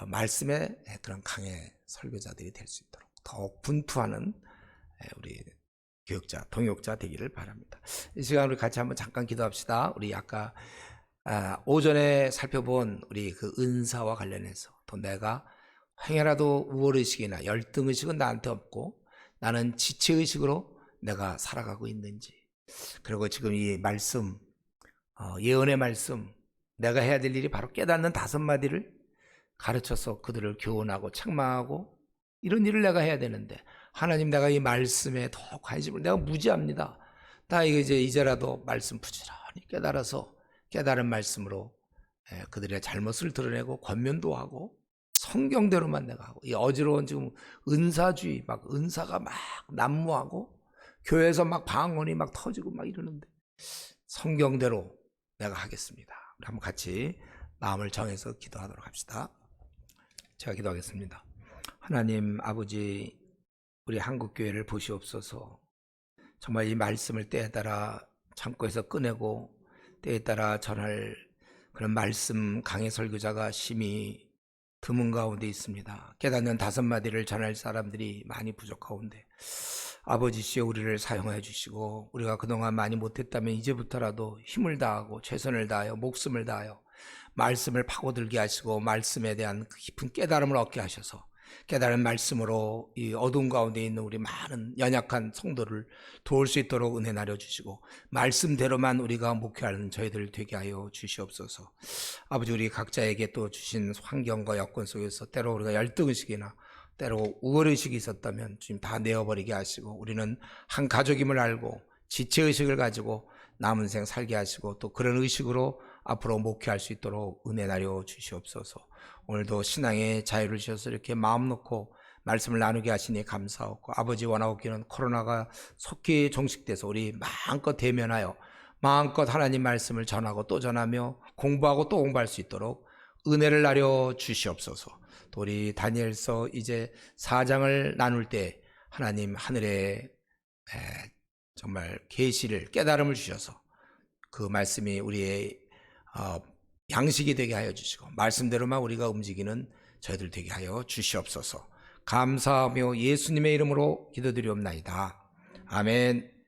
S1: 말씀의 그런 강해 설교자들이 될 수 있도록 더욱 분투하는 우리 교육자, 동역자 되기를 바랍니다. 이 시간 우리 같이 한번 잠깐 기도합시다. 우리 아까 오전에 살펴본 우리 그 은사와 관련해서 또 내가 행여라도 우월의식이나 열등의식은 나한테 없고 나는 지체의식으로 내가 살아가고 있는지 그리고 지금 이 말씀 예언의 말씀 내가 해야 될 일이 바로 깨닫는 5마디를 가르쳐서 그들을 교훈하고 책망하고 이런 일을 내가 해야 되는데 하나님 내가 이 말씀에 더 관심을 내가 무지합니다. 다 이제라도 말씀 부지런히 깨달아서 깨달은 말씀으로 그들의 잘못을 드러내고 권면도 하고 성경대로만 내가 하고 이 어지러운 지금 은사주의 막 은사가 막 난무하고 교회에서 막 방언이 막 터지고 막 이러는데 성경대로 내가 하겠습니다. 우리 한번 같이 마음을 정해서 기도하도록 합시다. 제가 기도하겠습니다. 하나님 아버지 우리 한국교회를 보시옵소서. 정말 이 말씀을 때에 따라 창고에서 꺼내고 때에 따라 전할 그런 말씀 강해 설교자가 심히 드문 가운데 있습니다. 깨닫는 5마디를 전할 사람들이 많이 부족하온데 아버지시여 우리를 사용해 주시고 우리가 그동안 많이 못했다면 이제부터라도 힘을 다하고 최선을 다하여 목숨을 다하여 말씀을 파고들게 하시고 말씀에 대한 깊은 깨달음을 얻게 하셔서 깨달은 말씀으로 이 어두운 가운데 있는 우리 많은 연약한 성도를 도울 수 있도록 은혜 나눠주시고 말씀대로만 우리가 목회하는 저희들 되게 하여 주시옵소서. 아버지 우리 각자에게 또 주신 환경과 여건 속에서 때로 우리가 열등의식이나 때로 우월의식이 있었다면 주님 다 내어버리게 하시고 우리는 한 가족임을 알고 지체의식을 가지고 남은 생 살게 하시고 또 그런 의식으로 앞으로 목회할 수 있도록 은혜 나려 주시옵소서. 오늘도 신앙의 자유를 주셔서 이렇게 마음 놓고 말씀을 나누게 하시니 감사하고 아버지 원하옵기는 코로나가 속히 종식돼서 우리 마음껏 대면하여 마음껏 하나님 말씀을 전하고 또 전하며 공부하고 또 공부할 수 있도록 은혜를 나려 주시옵소서. 또 우리 다니엘서 이제 4장을 나눌 때 하나님 하늘에 정말 계시를 깨달음을 주셔서 그 말씀이 우리의 양식이 되게 하여 주시고 말씀대로만 우리가 움직이는 저희들 되게 하여 주시옵소서. 감사하며 예수님의 이름으로 기도드리옵나이다. 아멘.